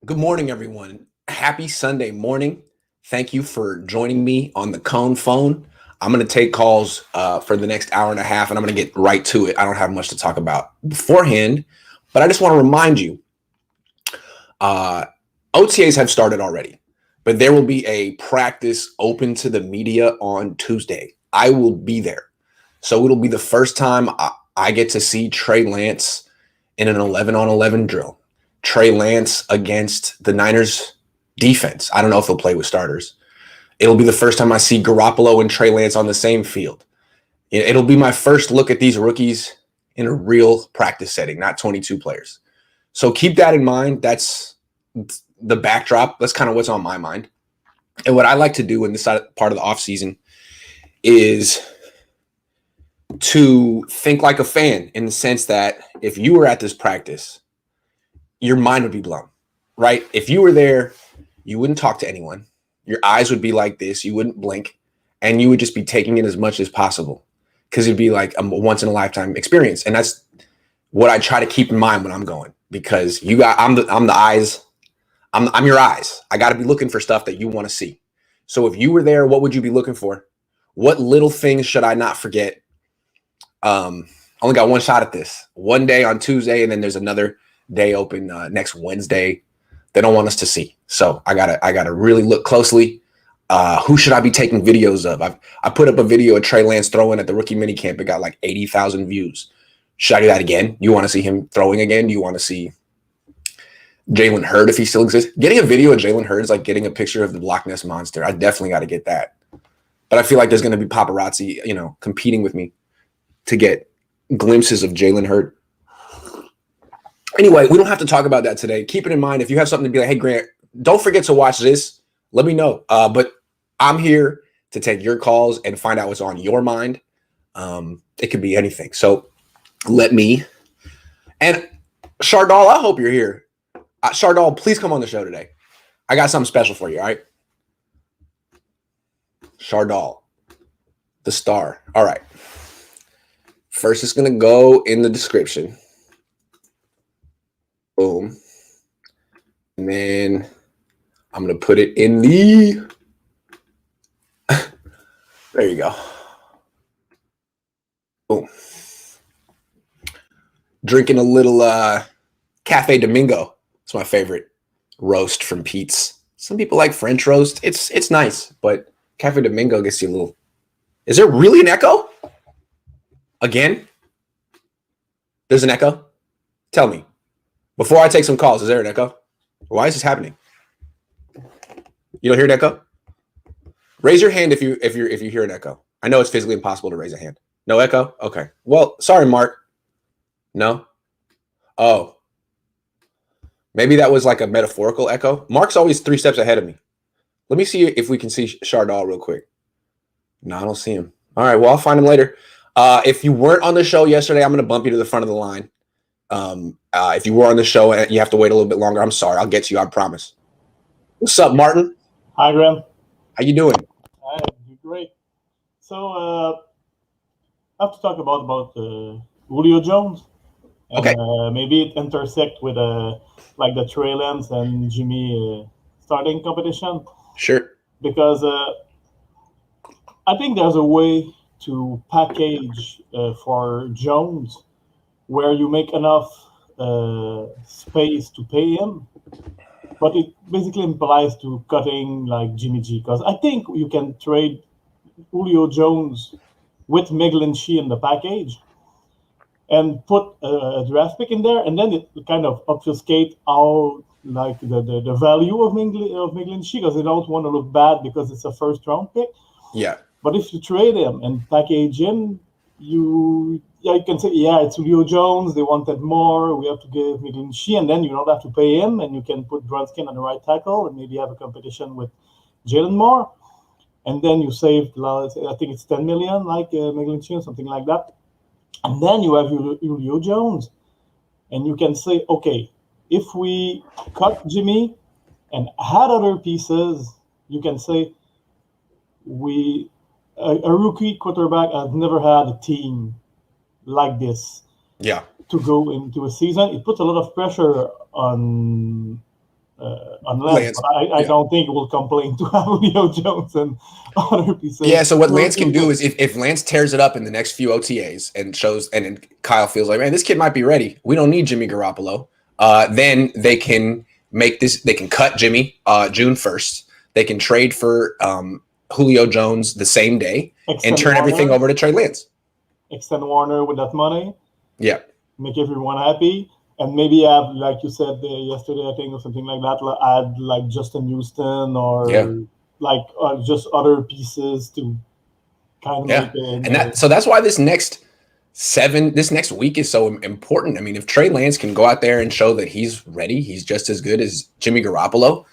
Good morning, everyone. Happy Sunday morning. Thank you for joining me on the Cohn phone. I'm going to take calls for the next hour and a half, and I'm going to get right to it. I don't have much to talk about beforehand, but I just want to remind you uh, OTAs have started already, but there will be a practice open to the media on Tuesday. I will be there. So it'll be the first time I get to see Trey Lance in an 11-on-11 drill. Trey Lance against the Niners defense. I don't know if they'll play with starters. It'll be the first time I see Garoppolo and Trey Lance on the same field. It'll be my first look at these rookies in a real practice setting, not 22 players. So keep that in mind. That's the backdrop. That's kind of what's on my mind. And what I like to do in this part of the offseason is to think like a fan, in the sense that if you were at this practice, your mind would be blown, right? If you were there, you wouldn't talk to anyone. Your eyes would be like this. You wouldn't blink, and you would just be taking in as much as possible, because it'd be like a once in a lifetime experience. And that's what I try to keep in mind when I'm going, because I'm the eyes. I'm your eyes. I got to be looking for stuff that you want to see. So if you were there, what would you be looking for? What little things should I not forget? Only got one shot at this. One day on Tuesday, and then there's another day open next Wednesday. They don't want us to see. So I gotta really look closely. Who should I be taking videos of? I put up a video of Trey Lance throwing at the rookie minicamp. It got like 80,000 views. Should I do that again? You want to see him throwing again? Do you want to see Jalen Hurd, if he still exists? Getting a video of Jalen Hurd is like getting a picture of the Loch Ness Monster. I definitely got to get that. But I feel like there's going to be paparazzi, competing with me to get glimpses of Jalen Hurd. Anyway, we don't have to talk about that today. Keep it in mind. If you have something to be like, hey, Grant, don't forget to watch this, let me know. But I'm here to take your calls and find out what's on your mind. It could be anything. So let me. And Shardal, I hope you're here. Shardal, please come on the show today. I got something special for you, all right? Shardal, the star. All right. First, it's going to go in the description. Boom. And then I'm going to put it in the... There you go. Boom. Drinking a little Cafe Domingo. It's my favorite roast from Pete's. Some people like French roast. It's nice, but Cafe Domingo gets you a little... Is there really an echo? Again? There's an echo? Tell me. Before I take some calls, is there an echo? Why is this happening? You don't hear an echo? Raise your hand if you hear an echo. I know it's physically impossible to raise a hand. No echo? Okay. Well, sorry, Mark. No? Oh. Maybe that was like a metaphorical echo. Mark's always 3 steps ahead of me. Let me see if we can see Shardal real quick. No, I don't see him. All right, well, I'll find him later. If you weren't on the show yesterday, I'm going to bump you to the front of the line. If you were on the show and you have to wait a little bit longer, I'm sorry. I'll get to you, I promise. What's up, Martin? Hi, Graham. How you doing? I'm great. So I have to talk about Julio Jones. And, Okay. maybe it intersect with like the Trey Lance and Jimmy starting competition. Sure. Because I think there's a way to package for Jones where you make enough space to pay him, but it basically implies to cutting like Jimmy G. Because I think you can trade Julio Jones with McGlinchey in the package and put a draft pick in there, and then it kind of obfuscate how like the value of McGlinchey, because they don't want to look bad because it's a first round pick. Yeah. But if you trade him and package him, you can say, yeah, it's Julio Jones. They wanted more. We have to give McGlinchey, and then you don't have to pay him, and you can put Brunskin on the right tackle and maybe have a competition with Jalen Moore, and then you save, I think it's 10 million, like McGlinchey or something like that, and then you have Julio Jones, and you can say, okay, if we cut Jimmy and add other pieces, you can say a rookie quarterback has never had a team like this. Yeah. To go into a season, it puts a lot of pressure on on Lance, Lance. but I don't think we'll complain to have Julio Jones and other pieces. Yeah, so what Lance can do is if Lance tears it up in the next few OTAs and shows, and then Kyle feels like, man, this kid might be ready. We don't need Jimmy Garoppolo. Then they can make this. They can cut Jimmy June 1st. They can trade for Julio Jones the same day and turn everything over to Trey Lance. Extend Warner with that money. Yeah. Make everyone happy. And maybe have, like you said yesterday, I think, or something like that, add like Justin Houston or like just other pieces to kind of make it. And so that's why this next week is so important. I mean, if Trey Lance can go out there and show that he's ready, he's just as good as Jimmy Garoppolo,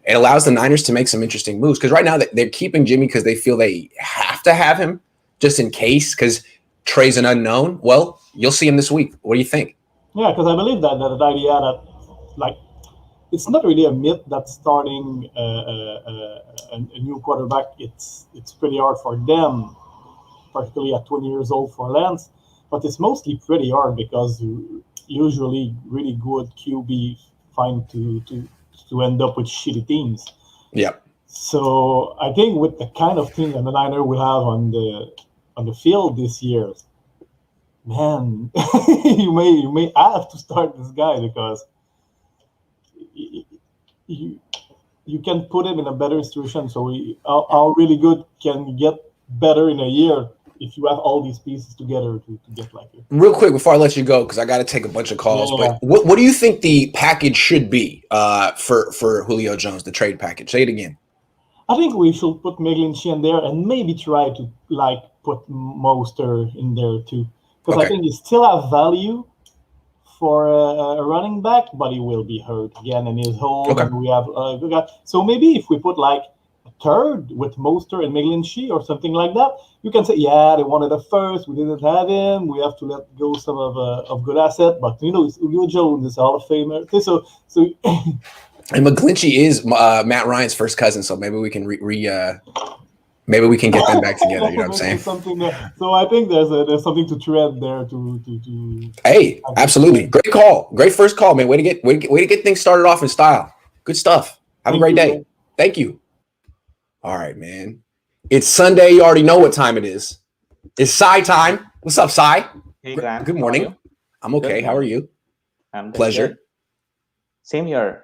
it allows the Niners to make some interesting moves. Because right now they're keeping Jimmy because they feel they have to have him just in case, because Trey's an unknown. Well, you'll see him this week. What do you think? Yeah, because I believe that idea that, like, it's not really a myth that starting a new quarterback, it's pretty hard for them, particularly at 20 years old for Lance, but it's mostly pretty hard because usually really good QB find to end up with shitty teams. Yeah. So I think with the kind of team that the Niners will have on the field this year, man, you may have to start this guy because you can put him in a better situation. So how really good can get better in a year if you have all these pieces together to get like it. Real quick before I let you go, because I got to take a bunch of calls, but what do you think the package should be for Julio Jones, the trade package? Say it again. I think we should put McGlinchey in there and maybe try to like put Mostert in there too. Because I think he still have value for a running back, but he will be hurt again and he's old. And we have a good guy. So maybe if we put like a third with Mostert and McGlinchey or something like that, you can say, yeah, they wanted a first, we didn't have him, we have to let go some of good asset. But you know, it's Julio Jones is Hall of Famer. Okay, so and McGlinchey is Matt Ryan's first cousin, so maybe we can maybe we can get them back together. You know what I'm saying? So I think there's something to tread there. To hey, absolutely, great call, great first call, man. Way to get things started off in style. Good stuff. Have a great day. Man. Thank you. All right, man. It's Sunday. You already know what time it is. It's Cy time. What's up, Cy? Hey, Grant. Good morning. I'm okay. How are you? I'm Pleasure. Good. Same here.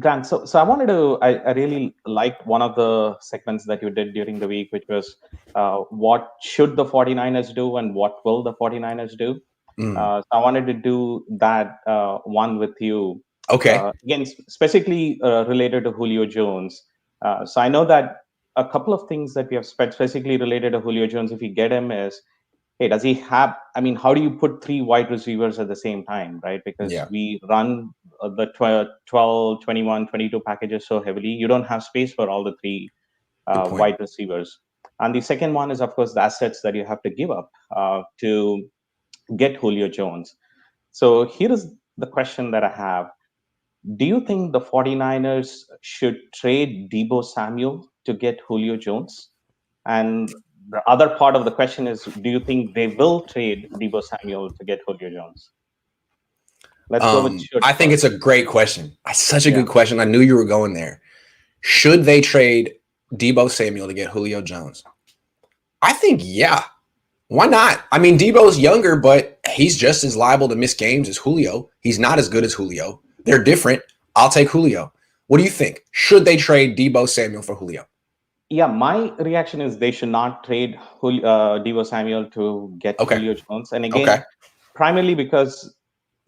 Grant, so I wanted to, I really liked one of the segments that you did during the week, which was what should the 49ers do and what will the 49ers do? So I wanted to do that one with you. Okay. Again, specifically related to Julio Jones. So I know that a couple of things that we have specifically related to Julio Jones, if you get him, is, hey, does he have, I mean, how do you put three wide receivers at the same time, right? Because we run the 12, 21, 22 packages so heavily, you don't have space for all the three wide receivers. And the second one is, of course, the assets that you have to give up to get Julio Jones. So here is the question that I have. Do you think the 49ers should trade Debo Samuel to get Julio Jones? And the other part of the question is, do you think they will trade Debo Samuel to get Julio Jones? Let's go with should. I think it's a great question. Such a good question. I knew you were going there. Should they trade Debo Samuel to get Julio Jones? I think, yeah. Why not? I mean, Debo's younger, but he's just as liable to miss games as Julio. He's not as good as Julio. They're different. I'll take Julio. What do you think? Should they trade Debo Samuel for Julio? Yeah, my reaction is they should not trade Debo Samuel to get Julio Jones. And again, primarily because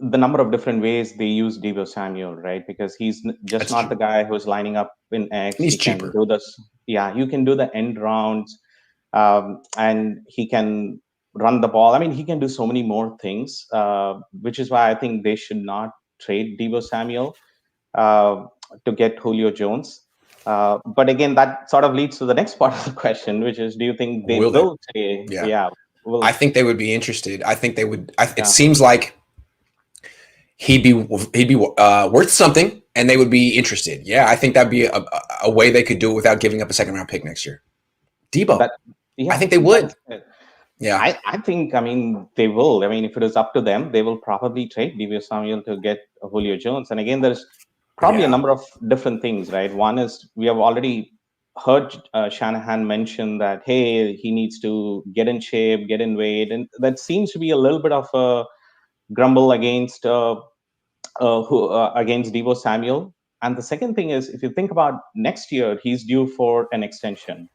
the number of different ways they use Debo Samuel, right? Because he's just not the guy who's lining up in X. He's cheaper. Do this. Yeah, you can do the end rounds, and he can run the ball. I mean, he can do so many more things, which is why I think they should not trade Debo Samuel to get Julio Jones. But again, that sort of leads to the next part of the question, which is, do you think they will trade? Yeah. I think they would be interested. I think they would. It seems like he'd be worth something, and they would be interested. Yeah, I think that'd be a way they could do it without giving up a second round pick next year. Debo, I think they would. Yeah, I think. I mean, they will. I mean, if it is up to them, they will probably trade Debo Samuel to get Julio Jones. And again, there's probably a Yeah. number of different things, right? One is we have already heard Shanahan mention that, hey, he needs to get in shape, get in weight, and that seems to be a little bit of a grumble against against Debo Samuel. And the second thing is, if you think about next year, he's due for an extension,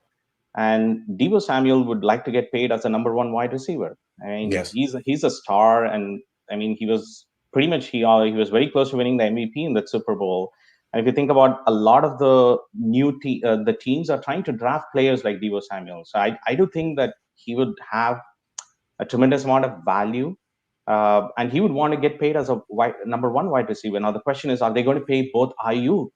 and Debo Samuel would like to get paid as a number one wide receiver. I mean, Yes. he's a star, and I mean, he was pretty much he was very close to winning the MVP in that Super Bowl. And if you think about a lot of the the teams are trying to draft players like Debo Samuel, so I do think that he would have a tremendous amount of value, and he would want to get paid as a number one wide receiver. Now the question is, are they going to pay both Ayuk,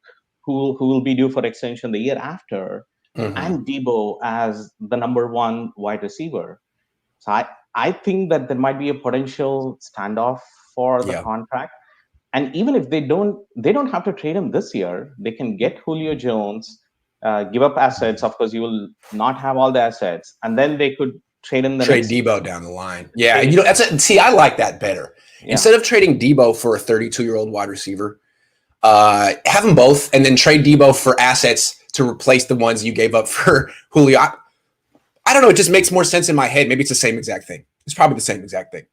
who will be due for extension the year after, Hmm. and Debo as the number one wide receiver? So I think that there might be a potential standoff for the Yeah. contract. And even if they don't have to trade him this year. They can get Julio Jones, give up assets. Of course, you will not have all the assets, and then they could trade him the Trade next Debo year. down the line. Yeah. Trade And him. see, I like that better. Yeah, Instead of trading Debo for a 32-year-old wide receiver, have them both and then trade Debo for assets to replace the ones you gave up for Julio. I don't know. It just makes more sense in my head. Maybe it's the same exact thing. It's probably the same exact thing.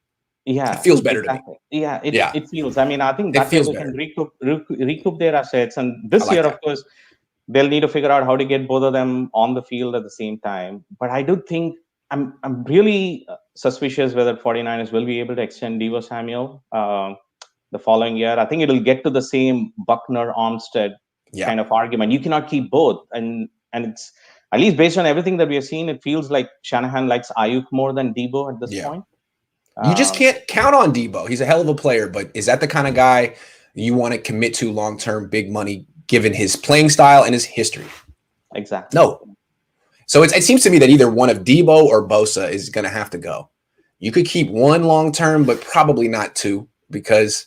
It yeah, feels better to me. exactly. Yeah, Yeah. it feels. I mean, I think It that way feels they can better. recoup their assets. And I this like year, of that. course, they'll need to figure out how to get both of them on the field at the same time. But I do think I'm really suspicious whether 49ers will be able to extend Devo Samuel the following year. I think it'll get to the same Buckner Armstead Yeah. kind of argument. You cannot keep both, and it's at least based on everything that we have seen, it feels like Shanahan likes Ayuk more than Debo at this Yeah. point. You just Um, can't count on Debo. He's a hell of a player, but is that the kind of guy you want to commit to long-term big money given his playing style and his history? exactly. No. So it seems to me that either one of Debo or Bosa is going to have to go. You could keep one long-term, but probably not two because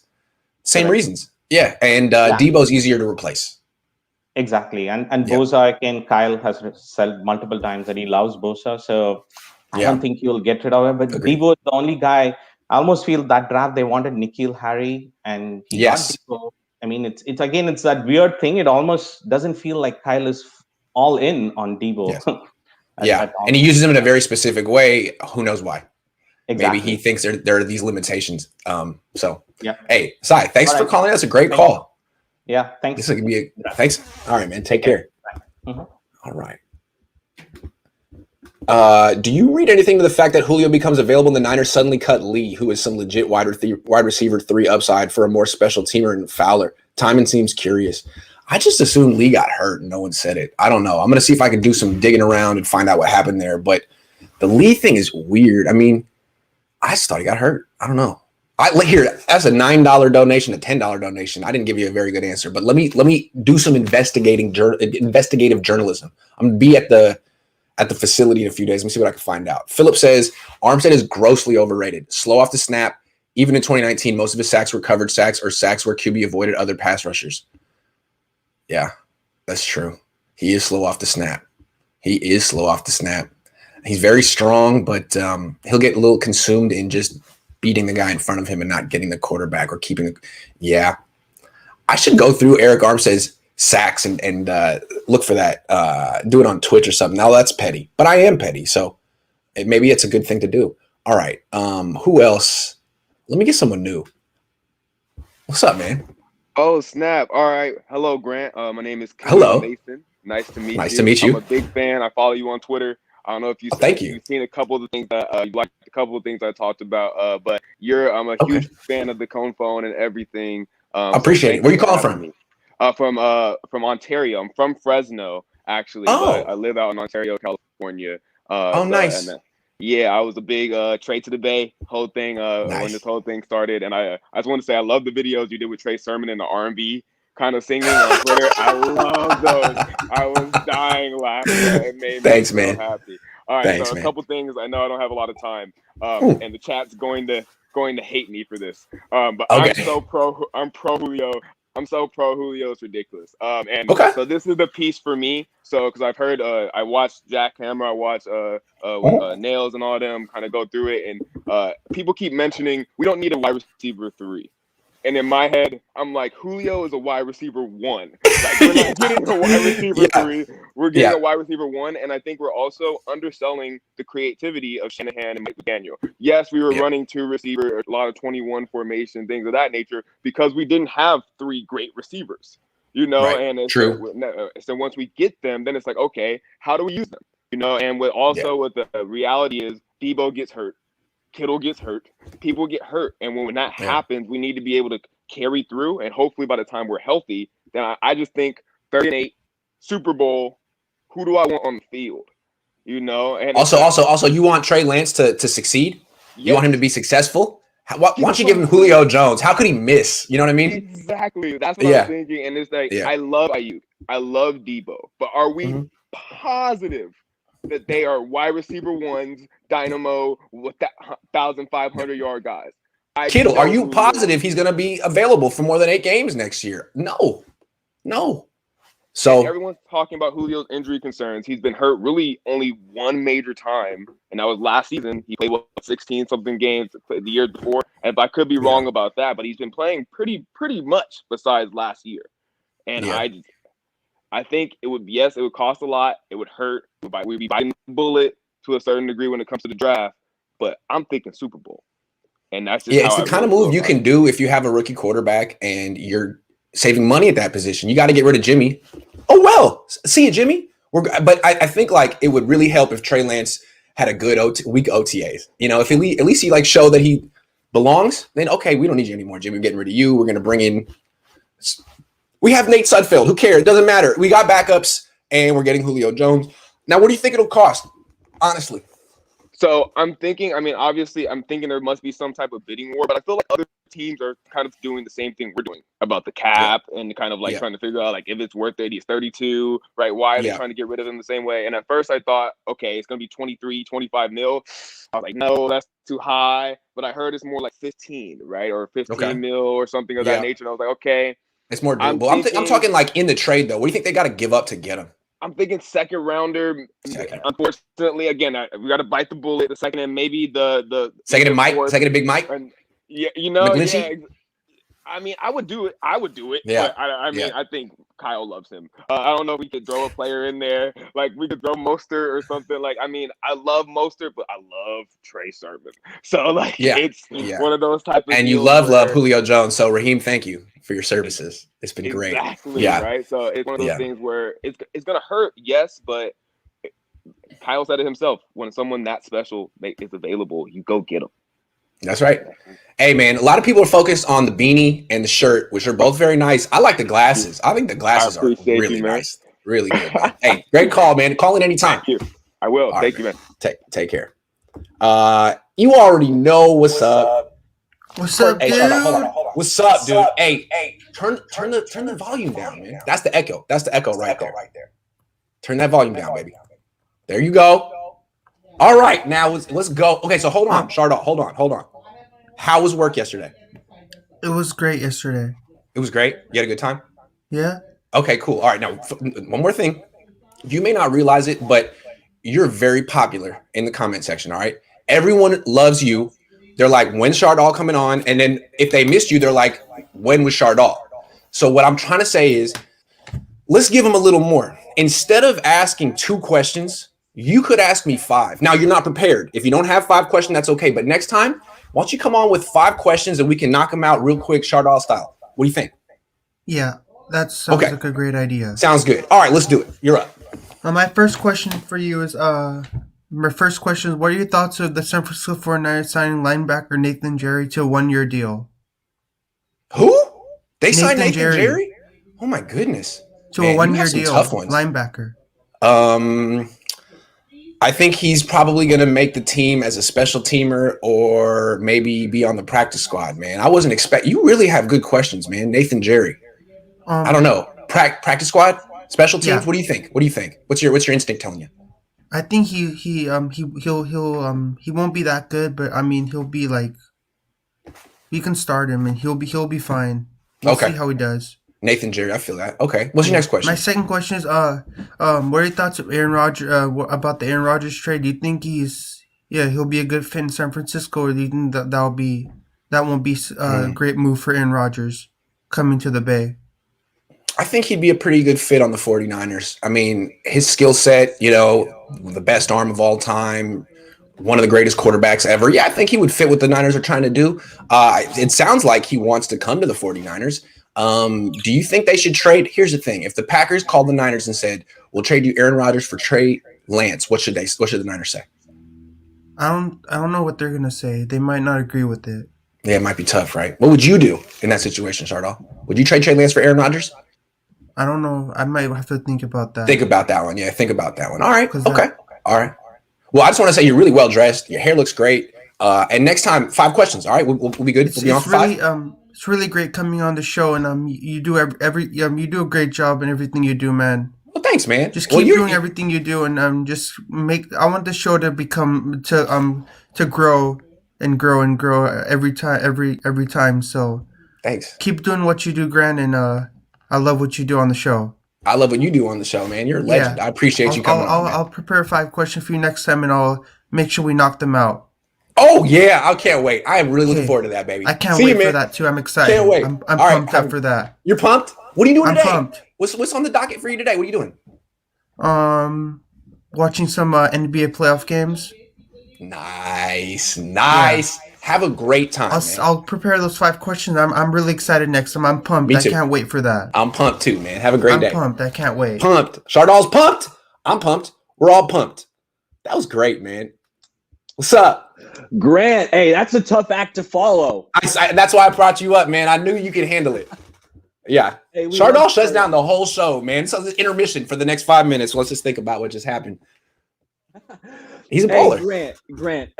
same Correct. reasons. Yeah. And Yeah. Debo's easier to replace. Exactly. And Yeah. Bosa, again, Kyle has said multiple times that he loves Bosa. So I Yeah. don't think you'll get rid of him. But Agreed. Debo is the only guy. I almost feel that draft they wanted Nikhil Harry and he got Yes. Debo. I mean, it's again, it's that weird thing. It almost doesn't feel like Kyle is all in on Debo Yes. Yeah. at all. And he uses them in a very specific way. Who knows why? Exactly. Maybe he thinks there are these limitations. So, yeah. Hey, Sai, thanks All for right. calling us. A great call. Yeah. Thanks. This is gonna be thanks. All right, man. Take care. Mm-hmm. All right. Do you read anything to the fact that Julio becomes available and the Niners suddenly cut Lee, who is some legit wide receiver 3 upside for a more special teamer and Fowler? Timon seems curious. I just assumed Lee got hurt and no one said it. I don't know. I'm going to see if I can do some digging around and find out what happened there. But the Lee thing is weird. I mean, I just thought he got hurt. I don't know. Here, that's a $9 donation, a $10 donation. I didn't give you a very good answer, but let me do some investigative journalism. I'm gonna be at the facility in a few days. Let me see what I can find out. Philip says Armstead is grossly overrated. Slow off the snap. Even in 2019, most of his sacks were covered sacks or sacks where QB avoided other pass rushers. Yeah, that's true. He is slow off the snap. He's very strong, but he'll get a little consumed in just beating the guy in front of him and not getting the quarterback or keeping the. Yeah. I should go through Eric Armstead's sacks and look for that. Do it on Twitch or something. Now that's petty, but I am petty, so maybe it's a good thing to do. All right. Who else? Let me get someone new. What's up, man? Oh, snap. All right. Hello, Grant. My name is Hello. Mason. Nice to meet you. Nice to meet you. I'm a big fan. I follow you on Twitter. I don't know if Thank you. you've seen a couple of the things that you liked a couple of things I talked about. But I'm a huge fan of the Cohn phone and everything. Appreciate it. Where you calling from? From Ontario. I'm from Fresno, actually, but I live out in Ontario, California. Nice. I was a big Trey to the Bay whole thing when this whole thing started, and I just want to say I love the videos you did with Trey Sermon and the R&B kind of singing on Twitter. I love those. I was dying laughing. It made me so happy. All right, a couple things. I know I don't have a lot of time, and the chat's going to hate me for this. But okay. I'm pro Julio. I'm so pro Julio, it's ridiculous. So this is the piece for me. So because I've heard, I watched Jack Hammer, I watched Nails and all them kind of go through it, and people keep mentioning we don't need a wide receiver 3. And in my head, I'm like, Julio is a wide receiver 1. Like, we're not getting a wide receiver 3. We're getting a wide receiver 1. And I think we're also underselling the creativity of Shanahan and Mike McDaniel. Yes, we were running 2 receivers, a lot of 21 formation, things of that nature, because we didn't have 3 great receivers. And it's so once we get them, then it's like, okay, how do we use them? And with the reality is Debo gets hurt. Kittle gets hurt, people get hurt. And when that happens, we need to be able to carry through. And hopefully by the time we're healthy, then I just think 38 Super Bowl, who do I want on the field? And also, you want Trey Lance to succeed? You want him to be successful? Why don't you give him Julio Jones? How could he miss? You know what I mean? Exactly. That's what I'm thinking. And it's like, I love Ayuk. I love Debo. But are we positive that they are wide receiver 1s, dynamo, with that 1,500-yard guys? Kittle, are you positive he's going to be available for more than 8 games next year? No. So and everyone's talking about Julio's injury concerns. He's been hurt really only one major time, and that was last season. He played 16-something games the year before. And I could be wrong about that, but he's been playing pretty much besides last year. And I think it would cost a lot. It would hurt. We'd be biting the bullet to a certain degree when it comes to the draft. But I'm thinking Super Bowl. And that's just it's the kind of move you can do if you have a rookie quarterback and you're saving money at that position. You got to get rid of Jimmy. Oh, well, see you, Jimmy. But I think like it would really help if Trey Lance had a good week OTAs. If at least he show that he belongs, then okay, we don't need you anymore, Jimmy. We're getting rid of you. We're going to bring in – we have Nate Sudfeld. Who cares? It doesn't matter. We got backups, and we're getting Julio Jones. Now, what do you think it'll cost, honestly? So I'm thinking, obviously, there must be some type of bidding war, but I feel like other teams are kind of doing the same thing we're doing about the cap and kind of trying to figure out if it's worth it. He's 32, right? Why are they trying to get rid of him the same way? And at first I thought, okay, it's going to be 23, 25 mil. I was like, no, that's too high. But I heard it's more like 15, right? Or 15 mil or something of that nature. And I was like, okay. It's more doable. I'm talking in the trade, though. What do you think they got to give up to get him? I'm thinking second rounder. Unfortunately, again, we got to bite the bullet. The second and maybe the second and Mike, second and Big Mike. And, I would do it. Yeah. But I think Kyle loves him. I don't know if we could throw a player in there. We could throw Mostert or something. I love Mostert, but I love Trey Sermon. So it's one of those type of. And you love Julio Jones. So Raheem, thank you for your services. It's been great. Exactly. Yeah. Right. So it's one of those things where it's gonna hurt. Yes, but Kyle said it himself. When someone that special is available, you go get them. That's right. Hey, man, a lot of people are focused on the beanie and the shirt, which are both very nice. I like the glasses. I think the glasses are really nice. Really good. Hey, great call, man. Call in anytime. Thank you. I will. All Thank you, man. Take care. You already know what's up. What's up, dude? Hold on. What's up, dude? Hey, turn the volume down, man. That's the echo. That's the echo right there. Turn that volume down, baby. There you go. All right, now let's go. Okay, so hold on, Shardot. Hold on. How was work yesterday? It was great yesterday. It was great? You had a good time? Yeah. Okay, cool. All right, now one more thing. You may not realize it, but you're very popular in the comment section, all right? Everyone loves you. They're like, when's Shardot coming on? And then if they missed you, they're like, when was Shardot? So what I'm trying to say is, let's give them a little more. Instead of asking 2 questions, you could ask me 5. Now, you're not prepared. If you don't have 5 questions, that's okay. But next time, why don't you come on with 5 questions and we can knock them out real quick, Shardot style. What do you think? Yeah, that sounds like a great idea. Sounds good. All right, let's do it. You're up. My first question for you is, what are your thoughts of the San Francisco 49ers signing linebacker Nathan Jerry to a 1-year deal? Who? They signed Nathan Jerry? Oh, my goodness. To a 1-year deal, tough ones. Linebacker. I think he's probably going to make the team as a special teamer or maybe be on the practice squad, man. I wasn't expecting – you really have good questions, man. Nathan Jerry. I don't know. Practice squad? Special teams? Yeah. What do you think? What's your instinct telling you? I think he won't be that good, but I mean he'll be we can start him and he'll be fine. We'll see how he does. Nathan Jerry, I feel that. Okay. What's your next question? My second question is what are your thoughts of Aaron Rodgers about the Aaron Rodgers trade? Do you think he'll be a good fit in San Francisco, or do you think that'll be that won't be a great move for Aaron Rodgers coming to the Bay. I think he'd be a pretty good fit on the 49ers. I mean, his skill set, the best arm of all time, one of the greatest quarterbacks ever. Yeah, I think he would fit what the Niners are trying to do. It sounds like he wants to come to the 49ers. Do you think they should trade? Here's the thing. If the Packers called the Niners and said, we'll trade you Aaron Rodgers for Trey Lance, what should the Niners say? I don't know what they're going to say. They might not agree with it. Yeah, it might be tough, right? What would you do in that situation, Shardal? Would you trade Trey Lance for Aaron Rodgers? I don't know. I might have to think about that. Think about that one. Yeah, think about that one. All right. Okay. All right. Well, I just want to say you're really well dressed. Your hair looks great. And next time, 5 questions. All right, we'll be good. We'll be on for 5. It's really great coming on the show, and you do you do a great job in everything you do, man. Well, thanks, man. Just keep doing everything you do, and I want the show to grow and grow and grow every time. So thanks. Keep doing what you do, Grant, and I love what you do on the show. I love what you do on the show, man. You're a legend. I appreciate you coming on. I'll prepare 5 questions for you next time, and I'll make sure we knock them out. Oh, yeah. I can't wait. I am really looking forward to that, baby. I can't wait for that, too. I'm excited. Can't wait. I'm pumped up for that. You're pumped? What are you doing today? I'm pumped. What's on the docket for you today? What are you doing? Watching some NBA playoff games. Nice. Yeah. Have a great time. I'll prepare those 5 questions. I'm really excited next time. I'm pumped. Me too. I can't wait for that. I'm pumped too, man. Have a great day. I'm pumped. I can't wait. Pumped. Shardal's pumped. I'm pumped. We're all pumped. That was great, man. What's up? Grant, hey, that's a tough act to follow. That's why I brought you up, man. I knew you could handle it. Yeah. Hey, Shardal shuts down the whole show, man. So this intermission for the next 5 minutes. Let's just think about what just happened. He's a baller. Grant,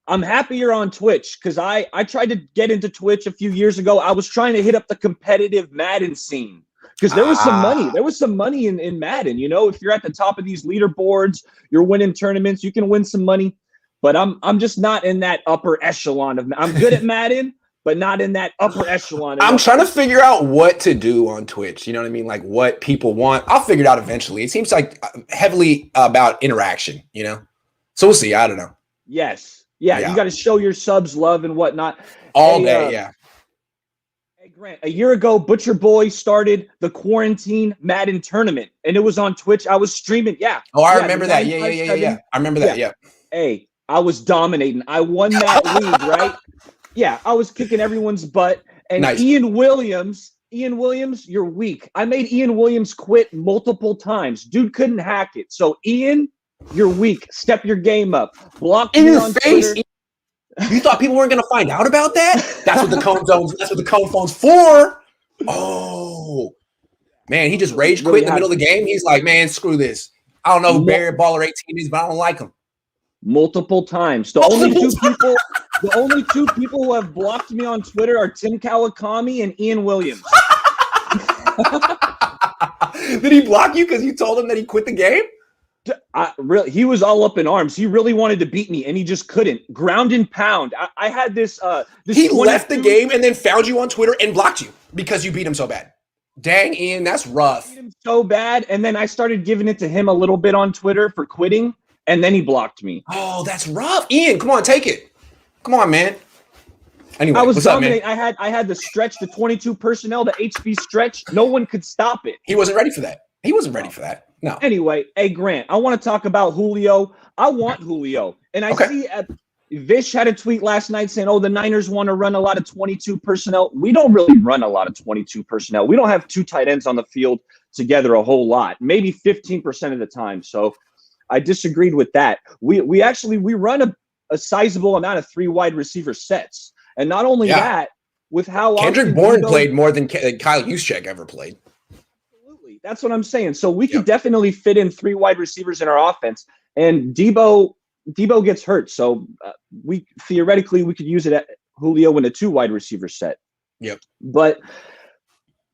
I'm happy you're on Twitch because I tried to get into Twitch a few years ago. I was trying to hit up the competitive Madden scene because there was some money. There was some money in Madden. If you're at the top of these leaderboards, you're winning tournaments, you can win some money. But I'm just not in that upper echelon of. I'm good at Madden, but not in that upper echelon. I'm trying to figure out what to do on Twitch. You know what I mean? Like what people want. I'll figure it out eventually. It seems like heavily about interaction. So we'll see. I don't know. Yes. Yeah, you got to show your subs love and whatnot. All day, yeah. Hey, Grant, a year ago, Butcher Boy started the quarantine Madden tournament, and it was on Twitch. I was streaming. Yeah. Oh, I remember that. Yeah. I remember that. Yeah. Hey, I was dominating. I won that league, right? Yeah, I was kicking everyone's butt. And nice. Ian Williams, you're weak. I made Ian Williams quit multiple times. Dude couldn't hack it. So, Ian, you're weak. Step your game up. Block me on face. Twitter. You thought people weren't going to find out about that? That's what the Cohn zones. That's what the Cohn phone's for. Oh, man, he just rage quit in the middle of the game. He's like, man, screw this. I don't know who Barry Baller 18 is, but I don't like him. Multiple times. The only two people who have blocked me on Twitter are Tim Kawakami and Ian Williams. Did he block you because you told him that he quit the game? He was all up in arms. He really wanted to beat me, and he just couldn't. Ground and pound. I had this. He left the game and then found you on Twitter and blocked you because you beat him so bad. Dang, Ian, that's rough. I beat him so bad, and then I started giving it to him a little bit on Twitter for quitting, and then he blocked me. Oh, that's rough. Ian, come on, take it. Come on, man. Anyway, I was dominating. I had the stretch, the 22 personnel, the HB stretch. No one could stop it. He wasn't ready for that. No. Anyway, hey, Grant, I want to talk about Julio. I want Julio. And I see Vish had a tweet last night saying, the Niners want to run a lot of 22 personnel. We don't really run a lot of 22 personnel. We don't have 2 tight ends on the field together a whole lot, maybe 15% of the time. So I disagreed with that. We run a sizable amount of 3 wide receiver sets. And not only that, with how Kendrick Bourne played more than Kyle Juszczyk ever played. That's what I'm saying. So we could definitely fit in 3 wide receivers in our offense. And Debo gets hurt. So we could use it at Julio in a 2 wide receiver set. Yep. But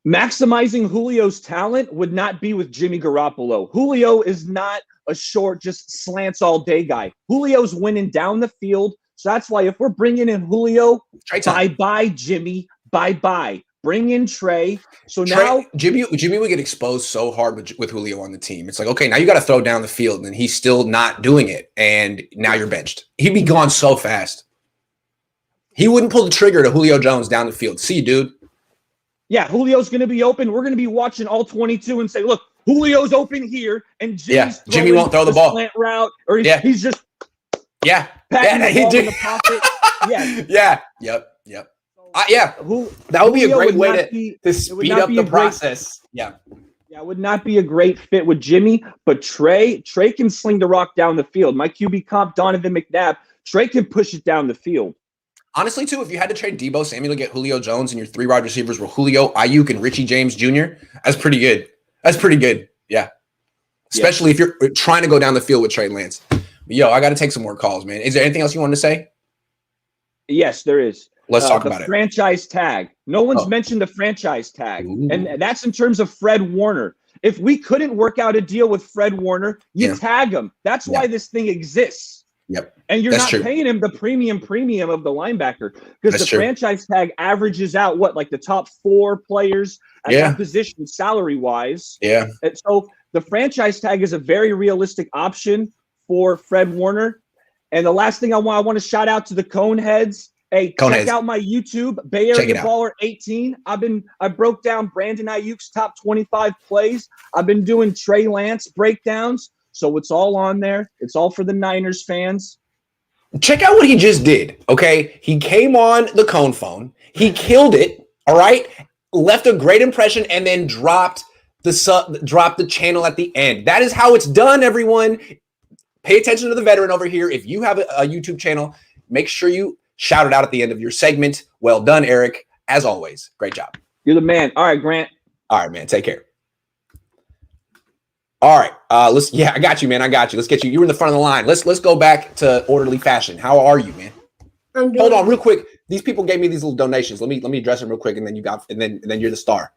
maximizing Julio's talent would not be with Jimmy Garoppolo. Julio is not a short, just slants all day guy. Julio's winning down the field. So that's why if we're bringing in Julio, bye-bye, Jimmy, bye-bye. Bring in Trey. So now Jimmy would get exposed so hard with Julio on the team. It's like, okay, now you got to throw down the field, and he's still not doing it, and now you're benched. He'd be gone so fast. He wouldn't pull the trigger to Julio Jones down the field. See, dude. Yeah, Julio's going to be open. We're going to be watching all 22 and say, look, Julio's open here, and Jimmy won't throw the ball. Slant route, or he's just patting the ball in the pocket. Yep. That would be a great way to speed up the process. Yeah, it would not be a great fit with Jimmy, but Trey can sling the rock down the field. My QB comp, Donovan McNabb, Trey can push it down the field. Honestly, too, if you had to trade Debo Samuel to get Julio Jones and your 3 wide receivers were Julio, Ayuk, and Richie James Jr., that's pretty good. Yeah. Especially if you're trying to go down the field with Trey Lance. Yo, I got to take some more calls, man. Is there anything else you wanted to say? Yes, there is. Let's talk about it. Franchise tag. No one's mentioned the franchise tag. Ooh. And that's in terms of Fred Warner. If we couldn't work out a deal with Fred Warner, you tag him. That's why this thing exists. Yep. And you're not paying him the premium of the linebacker, because the franchise tag averages out like the top 4 players at that position salary-wise. Yeah. And so the franchise tag is a very realistic option for Fred Warner. And the last thing I want to shout out to the Cohn heads. Hey, check out my YouTube, Bay Area Baller 18. I broke down Brandon Ayuk's top 25 plays. I've been doing Trey Lance breakdowns. So it's all on there. It's all for the Niners fans. Check out what he just did, okay? He came on the Cohn phone. He killed it, all right? Left a great impression and then dropped the channel at the end. That is how it's done, everyone. Pay attention to the veteran over here. If you have a YouTube channel, make sure you shout it out at the end of your segment. Well done, Eric. As always, great job. You're the man. All right, Grant. All right, man. Take care. All right, I got you, man. I got you. Let's get you. You were in the front of the line. Let's go back to orderly fashion. How are you, man? I'm good. Hold on, real quick. These people gave me these little donations. Let me address them real quick, and then you're the star.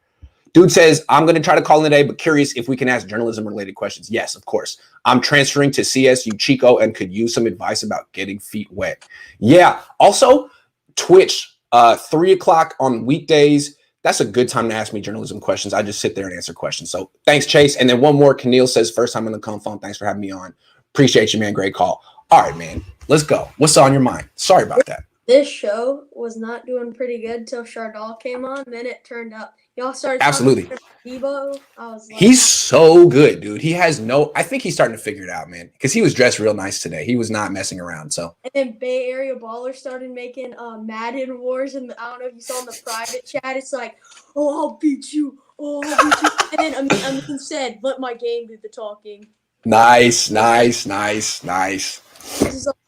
Dude says, I'm going to try to call in today, but curious if we can ask journalism-related questions. Yes, of course. I'm transferring to CSU Chico and could use some advice about getting feet wet. Yeah. Also, Twitch, 3 o'clock on weekdays. That's a good time to ask me journalism questions. I just sit there and answer questions. So thanks, Chase. And then one more. Keneal says, first time on the Cohn phone. Thanks for having me on. Appreciate you, man. Great call. All right, man. Let's go. What's on your mind? Sorry about that. This show was not doing pretty good till Chardal came on. Then it turned up. Y'all started absolutely. Debo. I was like, he's so good, dude. I think he's starting to figure it out, man. Because he was dressed real nice today. He was not messing around. So. And then Bay Area Baller started making Madden wars, and I don't know if you saw in the private chat. It's like, oh, I'll beat you. Oh, I'll beat you. And then Amin said, let my game do the talking. Nice. I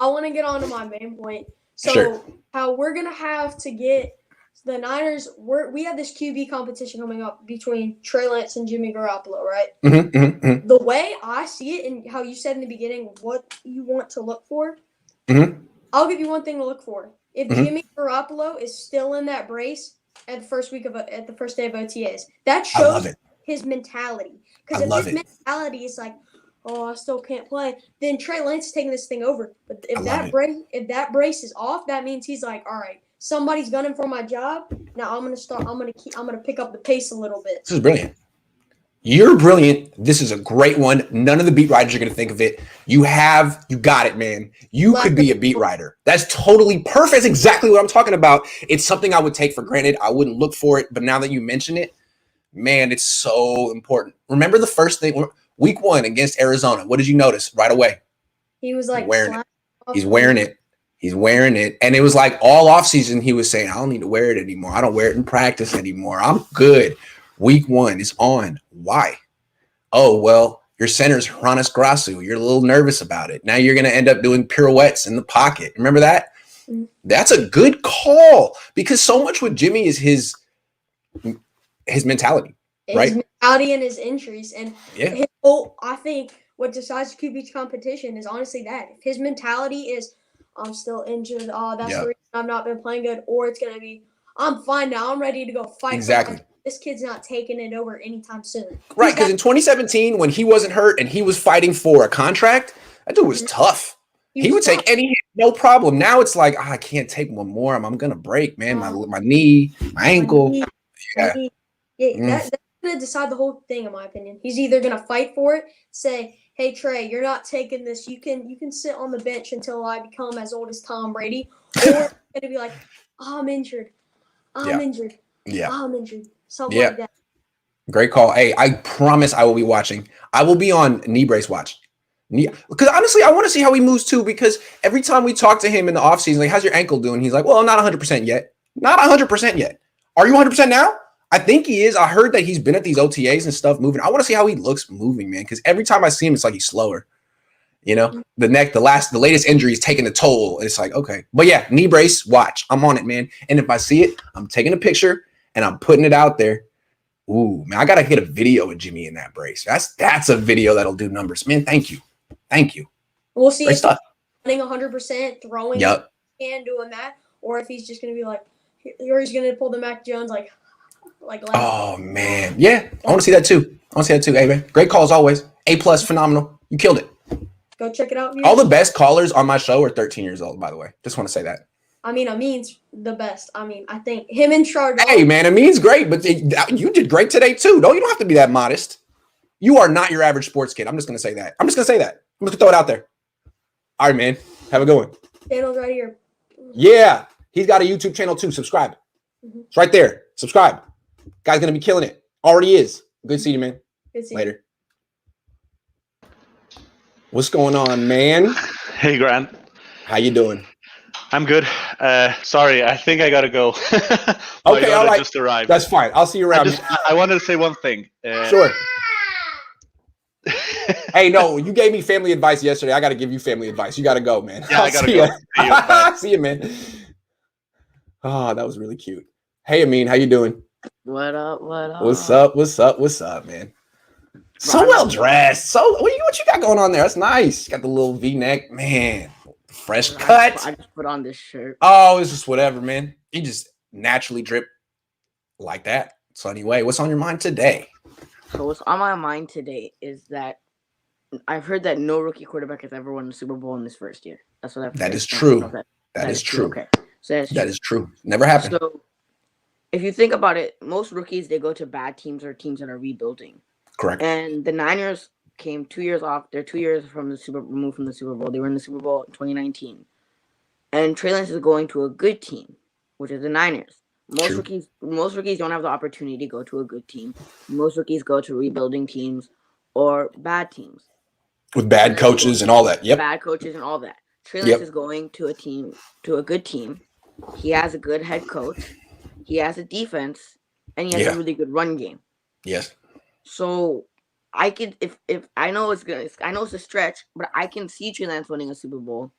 want to get on to my main point. So how we're gonna have to get the Niners. We have this QB competition coming up between Trey Lance and Jimmy Garoppolo, right? Mm-hmm. The way I see it, and how you said in the beginning, what you want to look for. I'll give you one thing to look for. If Jimmy Garoppolo is still in that brace at the first day of OTAs, that shows his mentality. Because if his mentality is like, oh, I still can't play, then Trey Lance is taking this thing over. But if that brace is off, that means he's like, all right, somebody's gunning for my job. Now I'm gonna pick up the pace a little bit. This is brilliant. You're brilliant. This is a great one. None of the beat writers are gonna think of it. You got it, man. You could be a beat writer. That's totally perfect. That's exactly what I'm talking about. It's something I would take for granted. I wouldn't look for it, but now that you mention it, man, it's so important. Remember the first thing. Week 1 against Arizona. What did you notice right away? He was like wearing it. He's wearing it. And it was like all offseason he was saying, I don't need to wear it anymore. I don't wear it in practice anymore. I'm good. Week 1 is on. Why? Oh, well, your center's Hronis Grasu. You're a little nervous about it. Now you're going to end up doing pirouettes in the pocket. Remember that? Mm-hmm. That's a good call, because so much with Jimmy is his mentality. Right? His mentality and his injuries. And I think what decides the QB competition is honestly that. If his mentality is, I'm still injured, that's the reason I've not been playing good, or it's going to be, I'm fine now, I'm ready to go fight. Exactly. This kid's not taking it over anytime soon. Right, because in 2017, when he wasn't hurt and he was fighting for a contract, that dude was tough. He would take any hit, no problem. Now it's like, I can't take one more. I'm going to break, man. My knee, my ankle. That's going to decide the whole thing, in my opinion. He's either going to fight for it, say, hey, Trey, you're not taking this. You can sit on the bench until I become as old as Tom Brady. Or it's going to be like, I'm injured. Yeah. I'm injured. Yeah. I'm injured. Something Yeah. like that. Great call. Hey, I promise I will be watching. I will be on knee brace watch. Because honestly, I want to see how he moves too. Because every time we talk to him in the offseason, like, how's your ankle doing? He's like, well, I'm not 100% yet. Not 100% yet. Are you 100% now? I think he is. I heard that he's been at these OTAs and stuff moving. I want to see how he looks moving, man. Because every time I see him, it's like he's slower. You know, the latest injury is taking a toll. It's like, okay. But yeah, knee brace, watch. I'm on it, man. And if I see it, I'm taking a picture and I'm putting it out there. Ooh, man, I gotta get a video of Jimmy in that brace. That's a video that'll do numbers, man. Thank you. We'll see Great if stuff. he's running 100%, throwing Yep. and doing that, or if he's just gonna be like, or he's gonna pull the Mac Jones like. Oh man, yeah, I want to see that too. Hey, man, great call as always. A+, phenomenal. You killed it. Go check it out. All the best callers on my show are 13 years old, by the way. Just want to say that. I mean, Amin's the best. I mean, I think him and Chardon. Hey, man, Amin's great, but you did great today, too. You don't have to be that modest. You are not your average sports kid. I'm just going to say that. I'm just going to throw it out there. All right, man. Have a good one. Channel's right here. Yeah. He's got a YouTube channel, too. Subscribe. It's right there. Subscribe. Guy's going to be killing it. Already is. Good seeing you, man. Good seeing Later. What's going on, man? Hey, Grant. How you doing? I'm good. Sorry, I think I gotta go. Okay, all right. Just arrived. That's fine. I'll see you around. I wanted to say one thing. Sure. Hey, no, you gave me family advice yesterday. I got to give you family advice. You got to go, man. Yeah, I gotta go. See you, see you, man. Oh, that was really cute. Hey, Amin, how you doing? What up? What up? What's up, man? So well dressed. So what you got going on there? That's nice. Got the little V-neck, man. Fresh cut. I just put on this shirt. Oh, it's just whatever, man. You just naturally drip like that. So anyway, what's on your mind today? So what's on my mind today is that I've heard that no rookie quarterback has ever won the Super Bowl in his first year. That's what I've heard. That is true. That is true. Okay. So that is true. Never happened. So if you think about it, most rookies, they go to bad teams or teams that are rebuilding. Correct. And the Niners came 2 years off. They're 2 years removed from the Super Bowl. They were in the Super Bowl in 2019. And Trey Lance is going to a good team, which is the Niners. Most rookies don't have the opportunity to go to a good team. Most rookies go to rebuilding teams or bad teams. With bad coaches and all that. Yep. Bad coaches and all that. Trey Lance is going to a good team. He has a good head coach. He has a defense, and he has a really good run game. Yes. So I could, if I know it's a stretch, but I can see Trey Lance winning a Super Bowl,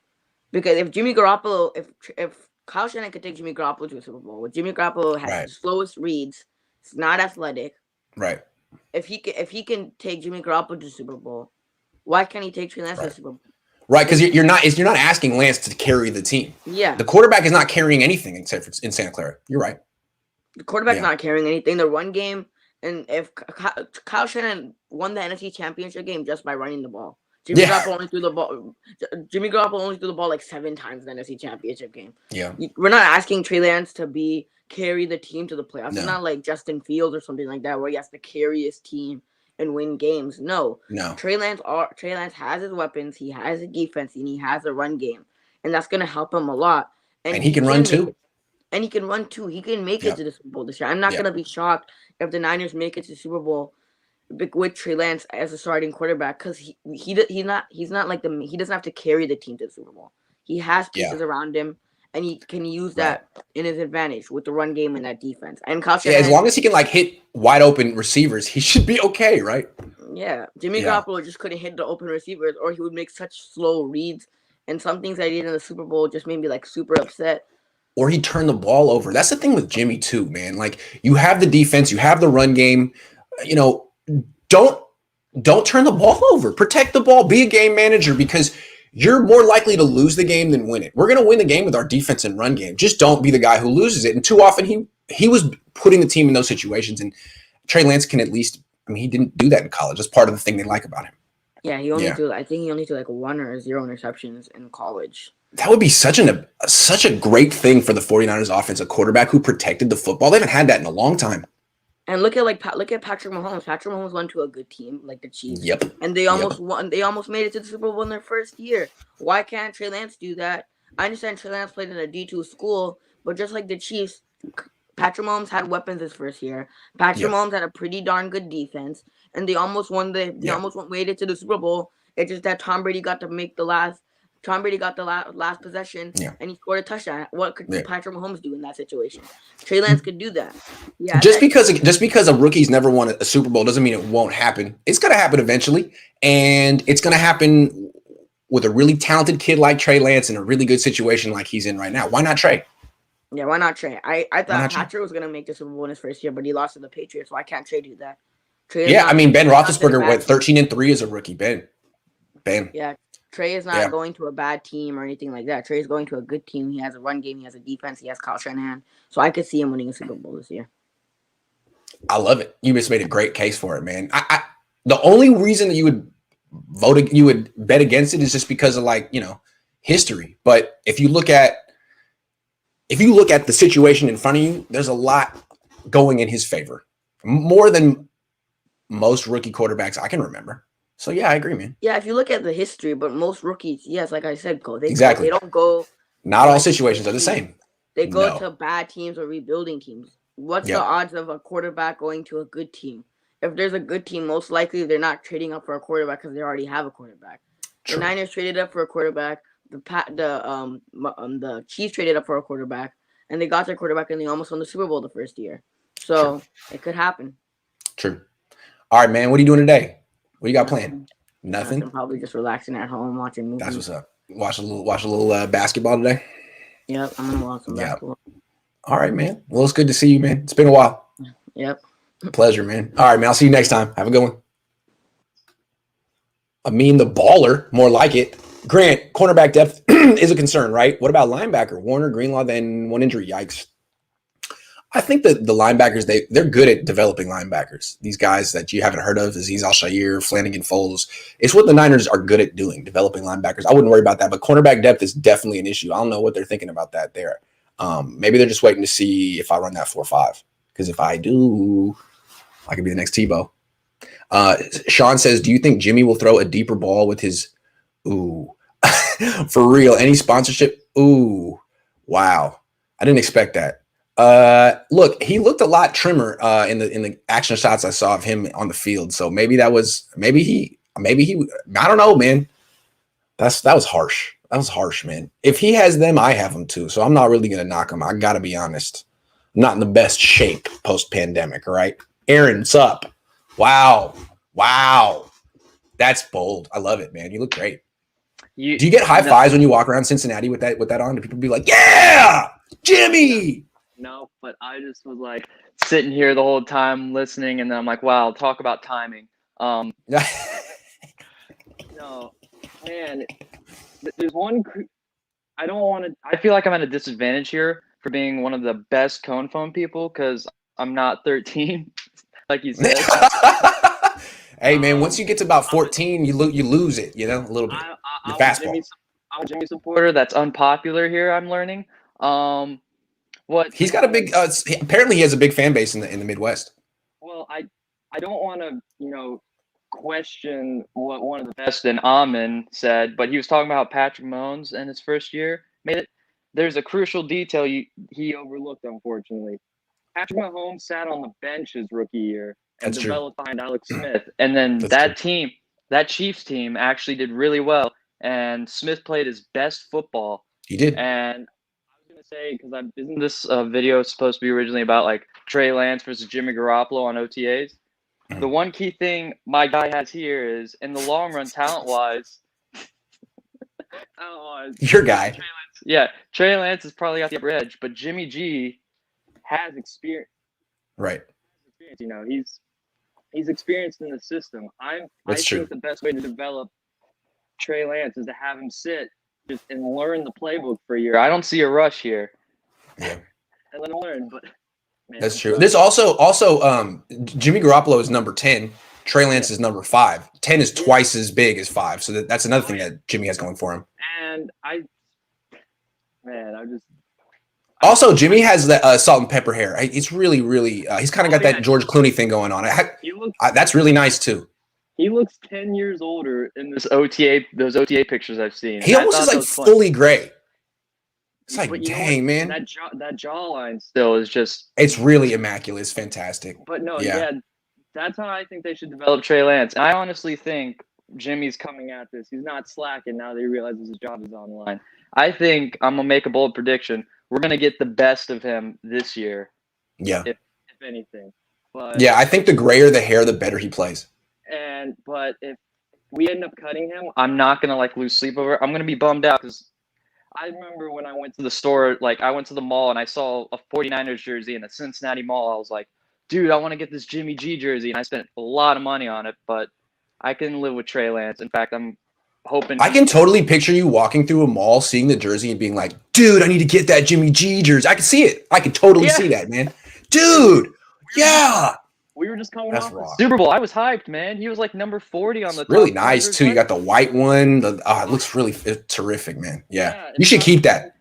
because if Jimmy Garoppolo, if Kyle Shanahan could take Jimmy Garoppolo to a Super Bowl, Jimmy Garoppolo has the slowest reads, it's not athletic. Right. If he can take Jimmy Garoppolo to the Super Bowl, why can't he take Trey Lance to the Super Bowl? Right, because you're not asking Lance to carry the team. Yeah. The quarterback is not carrying anything except for in Santa Clara. You're right. The quarterback's not carrying anything. The run game, and if Kyle Shanahan won the NFC Championship game just by running the ball. Jimmy Garoppolo only threw the ball like 7 times in the NFC Championship game. Yeah. We're not asking Trey Lance to carry the team to the playoffs. No. It's not like Justin Fields or something like that where he has to carry his team and win games. No. Trey Lance has his weapons, he has a defense, and he has a run game. And that's gonna help him a lot. And he can run too. And he can run too. He can make it to the Super Bowl this year. I'm not gonna be shocked if the Niners make it to the Super Bowl with Trey Lance as a starting quarterback, because he doesn't have to carry the team to the Super Bowl. He has pieces around him, and he can use that in his advantage with the run game and that defense. And Kyle Shanahan, as long as he can hit wide open receivers, he should be okay, right? Yeah, Jimmy Garoppolo just couldn't hit the open receivers, or he would make such slow reads. And some things I did in the Super Bowl just made me super upset. Or he turned the ball over. That's the thing with Jimmy too, man. You have the defense, you have the run game. Don't turn the ball over. Protect the ball. Be a game manager, because you're more likely to lose the game than win it. We're going to win the game with our defense and run game. Just don't be the guy who loses it. And too often he was putting the team in those situations. And Trey Lance can at least, he didn't do that in college. That's part of the thing they like about him. Yeah, I think he only threw 1 or 0 interceptions in college. That would be such a great thing for the 49ers offense, a quarterback who protected the football. They haven't had that in a long time. And look at Patrick Mahomes. Patrick Mahomes went to a good team like the Chiefs. Yep. And they almost won. They almost made it to the Super Bowl in their first year. Why can't Trey Lance do that? I understand Trey Lance played in a D2 school, But just like the Chiefs, Patrick Mahomes had weapons his first year. Patrick Mahomes had a pretty darn good defense, and they almost won made it to the Super Bowl. It's just that Tom Brady got the last possession, and he scored a touchdown. What could Patrick Mahomes do in that situation? Trey Lance could do that. Yeah. Just because a rookie's never won a Super Bowl doesn't mean it won't happen. It's going to happen eventually, and it's going to happen with a really talented kid like Trey Lance in a really good situation like he's in right now. Why not Trey? Yeah, why not Trey? I thought Patrick was going to make the Super Bowl in his first year, but he lost to the Patriots, so why can't Trey do that? Ben Roethlisberger went 13-3 as a rookie. Ben. Yeah, Trey is not going to a bad team or anything like that. Trey is going to a good team. He has a run game. He has a defense. He has Kyle Shanahan. So I could see him winning a Super Bowl this year. I love it. You just made a great case for it, man. The only reason that you would bet against it is just because of history. But if you look at the situation in front of you, there's a lot going in his favor, more than most rookie quarterbacks I can remember. So yeah, I agree, man. Yeah, if you look at the history, but most rookies, yes, like I said, Cole, they don't go. Not all situations are the same. They go to bad teams or rebuilding teams. What's the odds of a quarterback going to a good team? If there's a good team, most likely they're not trading up for a quarterback because they already have a quarterback. True. The Niners traded up for a quarterback. The Chiefs traded up for a quarterback, and they got their quarterback, and they almost won the Super Bowl the first year. So it could happen. True. All right, man. What are you doing today? What you got planned? Nothing. I'm probably just relaxing at home watching movies. That's what's up. Watch a little basketball today. Yep, I'm gonna watch some basketball. All right, man. Well, it's good to see you, man. It's been a while. Yep. Pleasure, man. All right, man. I'll see you next time. Have a good one. The baller, more like it. Grant, cornerback depth is a concern, right? What about linebacker? Warner, Greenlaw, then one injury. Yikes. I think that the linebackers, they're good at developing linebackers. These guys that you haven't heard of, Azeez Al-Shaair, Flanagan Foles. It's what the Niners are good at doing, developing linebackers. I wouldn't worry about that, but cornerback depth is definitely an issue. I don't know what they're thinking about that there. Maybe they're just waiting to see if I run that 4-5. Because if I do, I could be the next Tebow. Sean says, do you think Jimmy will throw a deeper ball with his for real? Any sponsorship? Ooh. Wow. I didn't expect that. Look, he looked a lot trimmer in the action shots I saw of him on the field. So maybe he I don't know, man. That was harsh. That was harsh, man. If he has them, I have them too. So I'm not really gonna knock him. I gotta be honest. I'm not in the best shape post-pandemic, all right? Aaron, what's up? Wow. That's bold. I love it, man. You look great. Do you get high fives when you walk around Cincinnati with that on? Do people be like, yeah, Jimmy? No, but I just was like sitting here the whole time listening, and then I'm like, wow, talk about timing. No, man, there's one. I don't want to. I feel like I'm at a disadvantage here for being one of the best Cohn phone people because I'm not 13, like you said. Hey, man, once you get to about 14, you lose it, a little bit. Your fastball. I'm a Jimmy supporter. That's unpopular here. I'm learning. He's got a big. Apparently, he has a big fan base in the Midwest. Well, I don't want to question what one of the best in Amin said, but he was talking about Patrick Mahomes in his first year made it. There's a crucial detail he overlooked, unfortunately. Patrick Mahomes sat on the bench his rookie year and developed behind Alex Smith, and then that Chiefs team actually did really well, and Smith played his best football. He did, and say, because isn't this video supposed to be originally about like Trey Lance versus Jimmy Garoppolo on OTAs? Mm-hmm. The one key thing my guy has here is in the long run, talent-wise, your guy. Trey Lance has probably got the upper edge, but Jimmy G has experience. Right. He's experienced in the system. I think the best way to develop Trey Lance is to have him sit and learn the playbook for a year. I don't see a rush here. Yeah. And let him learn, but man, that's true. There's also Jimmy Garoppolo is number 10. Trey Lance is number 5. 10 is twice as big as 5. So that's another thing that Jimmy has going for him. And also, Jimmy has that salt and pepper hair. It's really, really. He's kind of got that George Clooney thing going on. That's really nice too. He looks 10 years older in those OTA pictures I've seen. He almost is like fully gray. It's like, But you know dang, what? man. That jawline still is just. It's really immaculate. It's fantastic. But no, Yeah. that's how I think they should develop Trey Lance. And I honestly think Jimmy's coming at this. He's not slacking now that he realizes his job is on the line. I think I'm gonna make a bold prediction. We're gonna get the best of him this year. Yeah. If anything. But yeah, I think the grayer the hair, the better he plays. But if we end up cutting him, I'm not gonna lose sleep over it. I'm gonna be bummed out because I remember when I went to the store, I went to the mall and I saw a 49ers jersey in a Cincinnati mall. I was like, dude, I want to get this Jimmy G jersey, and I spent a lot of money on it, but I can live with Trey Lance. In fact, I'm hoping. I can totally picture you walking through a mall, seeing the jersey, and being like, dude, I need to get that Jimmy G jersey. I can see it. I can totally see that, man. Dude, yeah. We were just coming off the Super Bowl. I was hyped, man. He was number 40 on the top. Really nice, too. You got the white one. It looks really terrific, man. Yeah. You should keep that.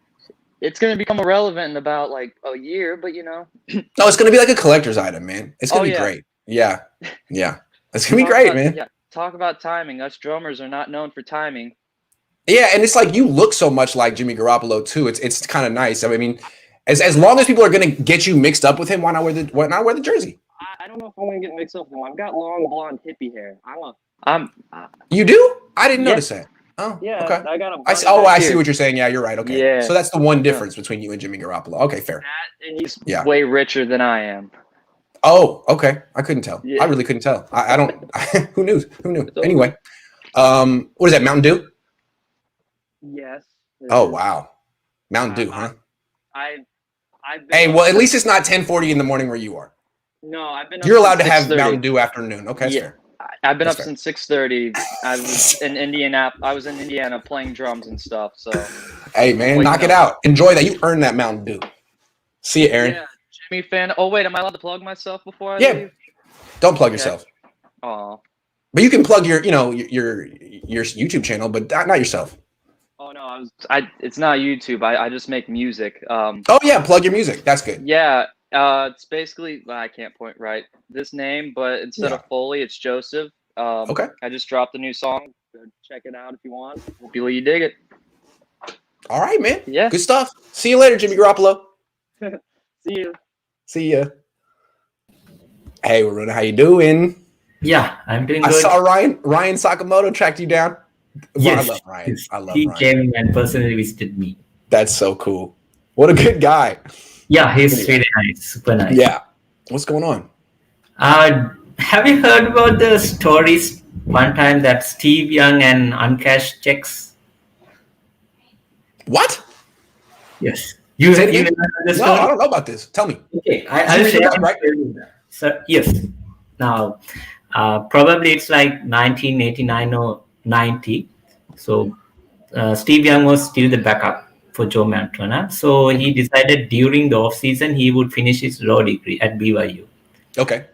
It's going to become irrelevant in about a year, but No, it's going to be like a collector's item, man. It's going to be great. Yeah. Yeah. It's going to be great, man. Yeah. Talk about timing. Us drummers are not known for timing. Yeah, and it's like you look so much like Jimmy Garoppolo, too. It's kind of nice. I mean, as long as people are going to get you mixed up with him, why not wear the jersey? I don't know if I'm going to get mixed up with him. I've got long blonde hippie hair. You do? I didn't notice that. Oh, yeah. Okay. I got a. I see what you're saying. Yeah, you're right. Okay. Yeah. So that's the one difference between you and Jimmy Garoppolo. Okay, fair. And he's way richer than I am. Oh, okay. I couldn't tell. Yeah. I really couldn't tell. I don't. Who knew? Who knew? Anyway, what is that? Mountain Dew? Yes. Oh wow, Mountain Dew, huh? Hey, well, at least it's not 10:40 in the morning where you are. No, I've been. You're allowed to have Mountain Dew afternoon. Okay, that's fair. I've been up since 6:30. I was in Indiana playing drums and stuff. So. Hey man, knock it out. Enjoy that. You earned that Mountain Dew. See you, Aaron. Yeah, Jimmy fan. Oh wait, am I allowed to plug myself before I leave? Don't plug yourself. Oh. But you can plug your YouTube channel, but not yourself. Oh no, it's not YouTube. I just make music. Oh yeah, plug your music. That's good. Yeah. It's basically I can't point right this name, but instead of Foley, it's Joseph. Okay. I just dropped a new song. Check it out if you want. Hope you dig it. All right, man. Yeah. Good stuff. See you later, Jimmy Garoppolo. See you. See ya. Hey, Waruna, how you doing? Yeah, I'm doing good. I saw Ryan Sakamoto tracked you down. Yes, I love Ryan. He came and personally visited me. That's so cool. What a good guy. Yeah, he's really nice, super nice. Yeah. What's going on? Have you heard about the stories one time that Steve Young and uncashed checks? What? Yes. You know the story? No, I don't know about this. Tell me. Okay, I'll share it right. So, yes. Now, probably it's like 1989 or 90. So, Steve Young was still the backup for Joe Montana. So, he decided during the off-season he would finish his law degree at BYU. Okay.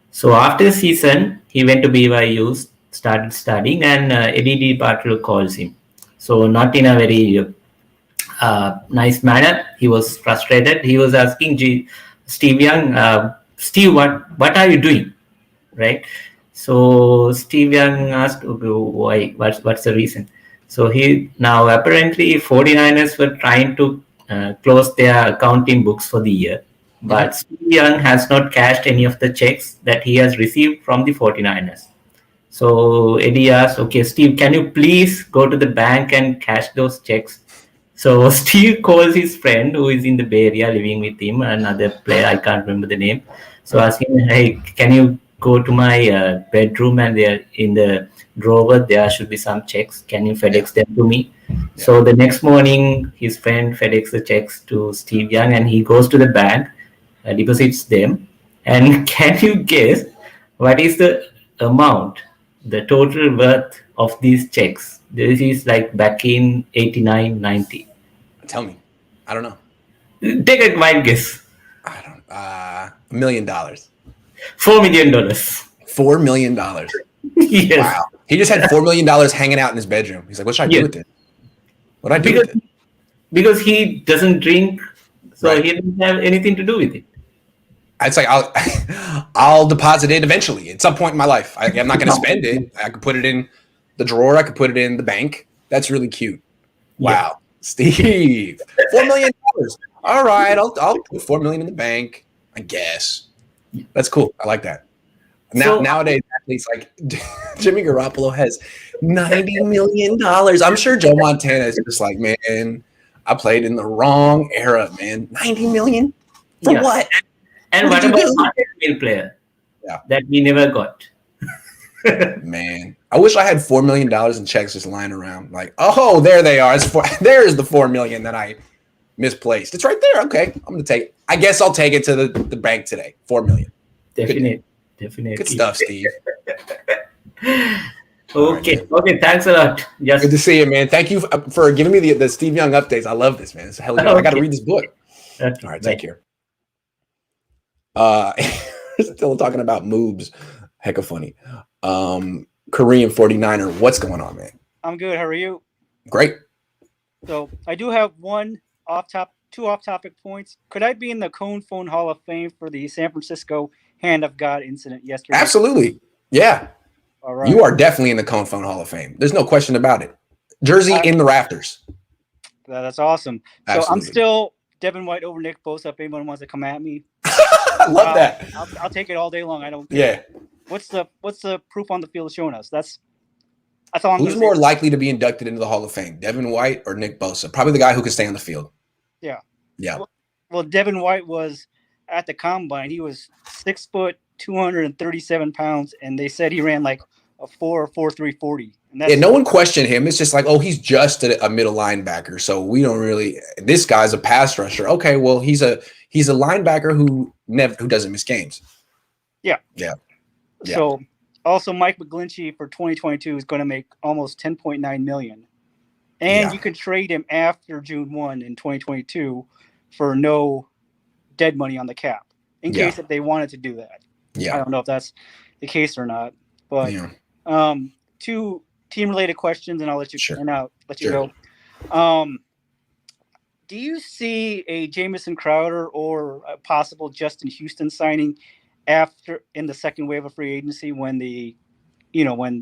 So, after the season, he went to BYU, started studying, and Eddie Bartolo calls him. So, not in a very nice manner. He was frustrated. He was asking Steve Young, Steve, what are you doing? Right? So Steve Young asked, okay, why? What's the reason? So now apparently 49ers were trying to close their accounting books for the year, but Steve Young has not cashed any of the checks that he has received from the 49ers. So Eddie asked, okay, Steve, can you please go to the bank and cash those checks? So Steve calls his friend who is in the Bay Area living with him, another player, I can't remember the name. So asking, hey, can you go to my bedroom and there in the drawer, there should be some checks. Can you FedEx them to me? Yeah. So the next morning, his friend FedEx the checks to Steve Young and he goes to the bank, deposits them. And can you guess what is the amount, the total worth of these checks? This is like back in 89, 90. Tell me. I don't know. Take a wild guess. I don't. $1 million. $4 million. $4 million. Yes. Wow. He just had $4 million hanging out in his bedroom. He's like, what should I do with it? What do I do with it? Because he doesn't drink, so he doesn't have anything to do with it. It's like I'll deposit it eventually at some point in my life. I'm not going to spend it. I could put it in the drawer. I could put it in the bank. That's really cute. Wow. Steve, $4 million. All right, I'll put $4 million in the bank. I guess that's cool. I like that. Nowadays, athletes like Jimmy Garoppolo has $90 million. I'm sure Joe Montana is just like, man, I played in the wrong era, man. $90 million for what? And what about market player? Yeah, that we never got. Man, I wish I had $4 million in checks just lying around. Like, oh, there they are. There's the $4 million that I misplaced. It's right there. Okay, I'm gonna take it. I guess I'll take it to the bank today. $4 million. Definitely. Good stuff, Steve. Okay. Right, okay. Thanks a lot. Good to see you, man. Thank you for giving me the Steve Young updates. I love this, man. It's hell yeah. I got to read this book. Okay. All right. Take care. Still talking about moves. Heck of funny. Korean 49er. What's going on, man? I'm good. How are you? Great. So I do have two off-topic points. Could I be in the Cohn Phone Hall of Fame for the San Francisco Hand of God incident yesterday? Absolutely. Yeah. All right. You are definitely in the Cohn Phone Hall of Fame. There's no question about it. Jersey in the rafters. That's awesome. Absolutely. So I'm still Devin White over Nick Bosa. If anyone wants to come at me, I love that. I'll take it all day long. I don't care. Yeah. What's the proof on the field showing us? That's all I'm Who's more likely to be inducted into the Hall of Fame, Devin White or Nick Bosa? Probably the guy who can stay on the field. Yeah. Yeah. Well, Devin White was at the combine. He was 6 foot, 237 pounds, and they said he ran like a 4.43 40. And no one questioned him. It's just like, oh, he's just a middle linebacker, so we don't really. This guy's a pass rusher. Okay, well, he's a linebacker who doesn't miss games. Yeah. Yeah. So also Mike McGlinchey for 2022 is going to make almost $10.9 million. And you can trade him after June 1 in 2022 for no dead money on the cap in case if they wanted to do that. Yeah. I don't know if that's the case or not. But two team-related questions, and I'll let you go. Do you see a Jamison Crowder or a possible Justin Houston signing in the second wave of free agency when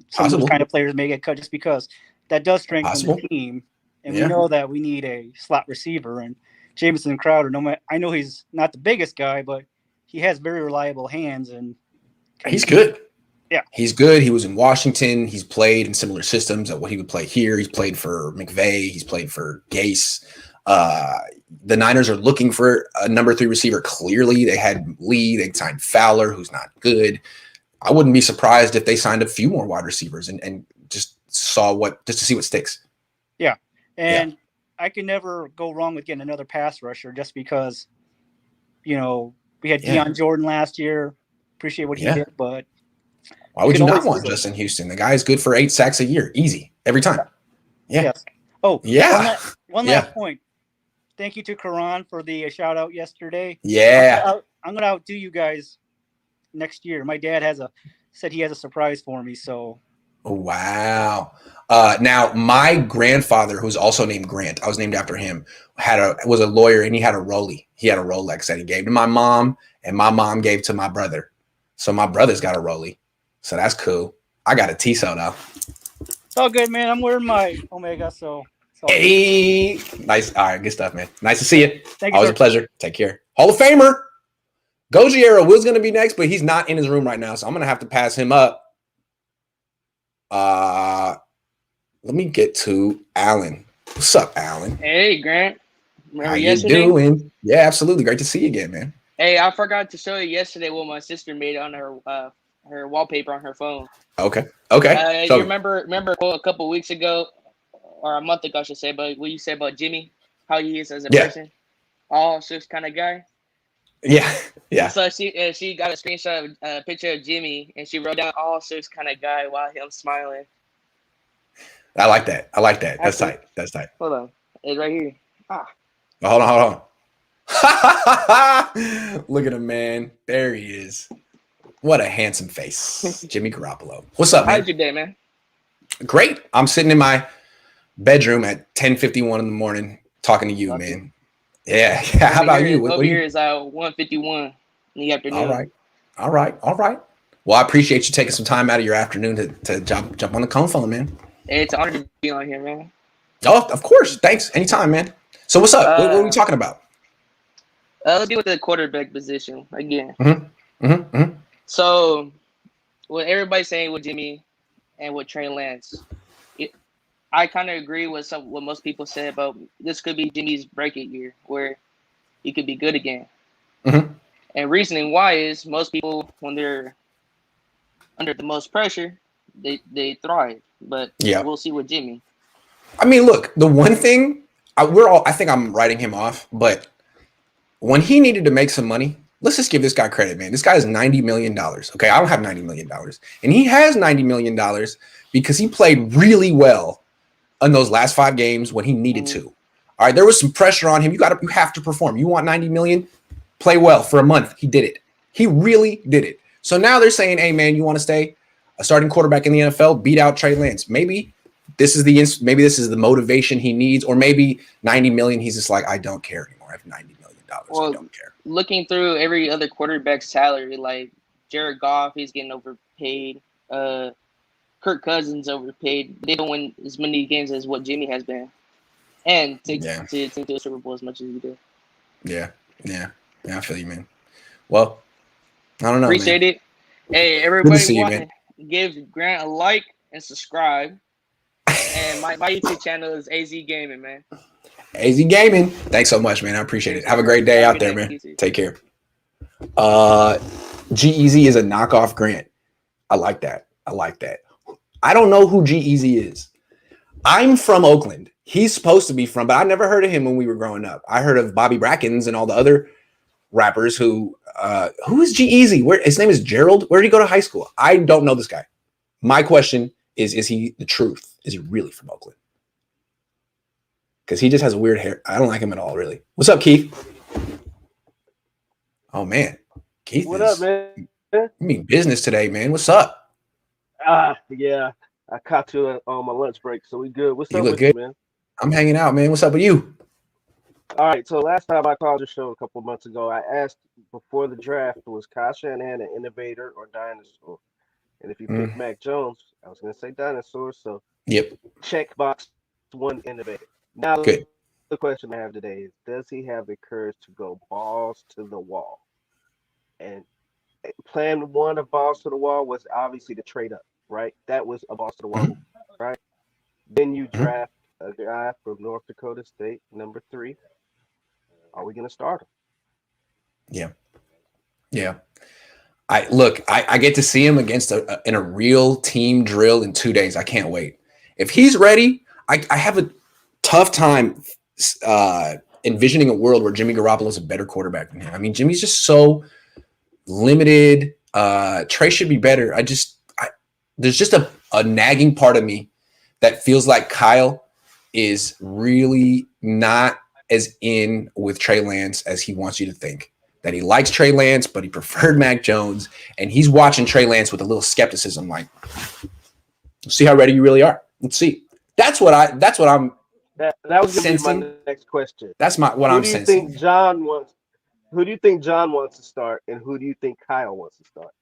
some of those kind of players may get cut, just because that does strengthen the team, and we know that we need a slot receiver, and Jamison Crowder, I know he's not the biggest guy, but he has very reliable hands, and he's good. Yeah, he's good. He was in Washington. He's played in similar systems at what he would play here. He's played for McVay. He's played for Gase. The Niners are looking for a number 3 receiver. Clearly, they had Lee. They signed Fowler, who's not good. I wouldn't be surprised if they signed a few more wide receivers and just to see what sticks. Yeah, and I can never go wrong with getting another pass rusher just because, we had Deion Jordan last year. Appreciate what he did, but why would you not want Justin Houston? The guy is good for 8 sacks a year, easy every time. Yeah. Yes. Oh, yeah. One last point. Thank you to Karan for the shout out yesterday. Yeah. I'm gonna outdo you guys next year. My dad said he has a surprise for me. So. Oh, wow. Now my grandfather, who's also named Grant, I was named after him, was a lawyer, and he had a Rollie. He had a Rolex that he gave to my mom, and my mom gave to my brother. So my brother's got a Rollie. So that's cool. I got a Tissot though. It's all good, man. I'm wearing my Omega, so. Hey, nice. All right, good stuff, man. Nice to see you. Thank you, Always a pleasure. Take care. Hall of Famer. Gojira Will's going to be next, but he's not in his room right now, so I'm going to have to pass him up. Let me get to Alan. What's up, Alan? Hey, Grant. How you doing? Yeah, absolutely. Great to see you again, man. Hey, I forgot to show you yesterday what my sister made on her wallpaper on her phone. Okay. You remember a couple weeks ago, or a month ago, I should say, but what you said about Jimmy, how he is as a person, all sorts kind of guy. Yeah. So she got a screenshot, a picture of Jimmy, and she wrote down all sorts kind of guy while him smiling. I like that. That's tight. Hold on, it's right here. Hold on. Look at him, man. There he is. What a handsome face, Jimmy Garoppolo. What's up, man? How's your day, man? Great. I'm sitting in my bedroom at 10:51 in the morning talking to you, man. Yeah. How about you? Over here is 1:51 in the afternoon. All right. Well, I appreciate you taking some time out of your afternoon to jump on the Cohn phone, man. Hey, it's an honor to be on here, man. Oh, of course. Thanks. Anytime, man. So what's up? What are we talking about? Let's deal with the quarterback position again. Mm-hmm. So, what everybody's saying with Jimmy and with Trey Lance, I kind of agree with what most people say about this could be Jimmy's breakout year where he could be good again. Mm-hmm. And reasoning why is most people, when they're under the most pressure, they thrive. But we'll see with Jimmy. I mean, look, the one thing I think I'm writing him off, but when he needed to make some money, let's just give this guy credit, man. This guy is $90 million. Okay, I don't have $90 million. And he has $90 million because he played really well in those last 5 games when he needed to. All right, there was some pressure on him. You have to perform. You want $90 million? Play well for a month. He did it. He really did it. So now they're saying, hey, man, you want to stay a starting quarterback in the NFL? Beat out Trey Lance. Maybe this is the motivation he needs, or maybe $90 million. He's just like, I don't care anymore. I have $90 million. Well, I don't care. Looking through every other quarterback's salary, like Jared Goff, he's getting overpaid. Kirk Cousins overpaid. They don't win as many games as what Jimmy has been, and to the Super Bowl as much as he did. Yeah, I feel you, man. Well, I don't know. Appreciate it. Hey, everybody, give Grant a like and subscribe. And my YouTube channel is AZ Gaming, man. AZ Gaming. Thanks so much, man. I appreciate it. Have a great day out there, man. Take care. G-Eazy is a knockoff Grant. I like that. I don't know who G-Eazy is. I'm from Oakland. He's supposed to be from, but I never heard of him when we were growing up. I heard of Bobby Brackens and all the other rappers who is G-Eazy? His name is Gerald. Where did he go to high school? I don't know this guy. My question is he the truth? Is he really from Oakland? Because he just has a weird hair. I don't like him at all, really. What's up, Keith? Oh, man. Keith, what up, man? You mean business today, man. What's up? Yeah. I caught you on my lunch break, so we good. What's up with you, man? I'm hanging out, man. What's up with you? All right, so last time I called your show a couple of months ago, I asked before the draft, was Kyle Shanahan an innovator or dinosaur? And if you pick Mac Jones, I was going to say dinosaur, so check box 1 innovator. Now, the question I have today is, does he have the courage to go balls to the wall? And plan 1 of balls to the wall was obviously to trade up, right? That was a balls to the wall, right? Then you draft a guy from North Dakota State, number 3. Are we going to start him? Yeah. I get to see him against in a real team drill in 2 days. I can't wait. If he's ready, I have a tough time envisioning a world where Jimmy Garoppolo is a better quarterback than him. I mean, Jimmy's just so limited. Trey should be better. There's just a nagging part of me that feels like Kyle is really not as in with Trey Lance as he wants you to think. That he likes Trey Lance, but he preferred Mac Jones, and he's watching Trey Lance with a little skepticism, like, see how ready you really are. Let's see. That's what I'm that was going to be my next question. That's what I'm sensing. Who do you think John wants to start, and who do you think Kyle wants to start?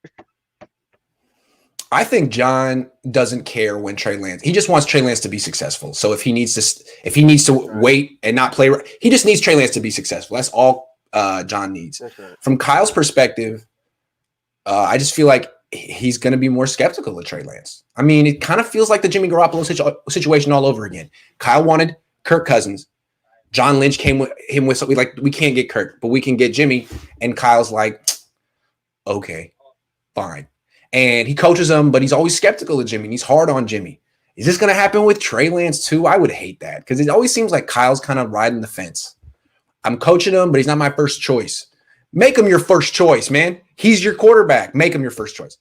I think John doesn't care when Trey Lance. He just wants Trey Lance to be successful. So if he needs to wait and not play, he just needs Trey Lance to be successful. That's all John needs. Right. From Kyle's perspective, I just feel like he's going to be more skeptical of Trey Lance. I mean, it kind of feels like the Jimmy Garoppolo situation all over again. Kyle wanted Kirk Cousins. John Lynch came with him with something like, we can't get Kirk, but we can get Jimmy. And Kyle's like, okay, fine. And he coaches him, but he's always skeptical of Jimmy. And he's hard on Jimmy. Is this going to happen with Trey Lance too? I would hate that because it always seems like Kyle's kind of riding the fence. I'm coaching him, but he's not my first choice. Make him your first choice, man. He's your quarterback. Make him your first choice.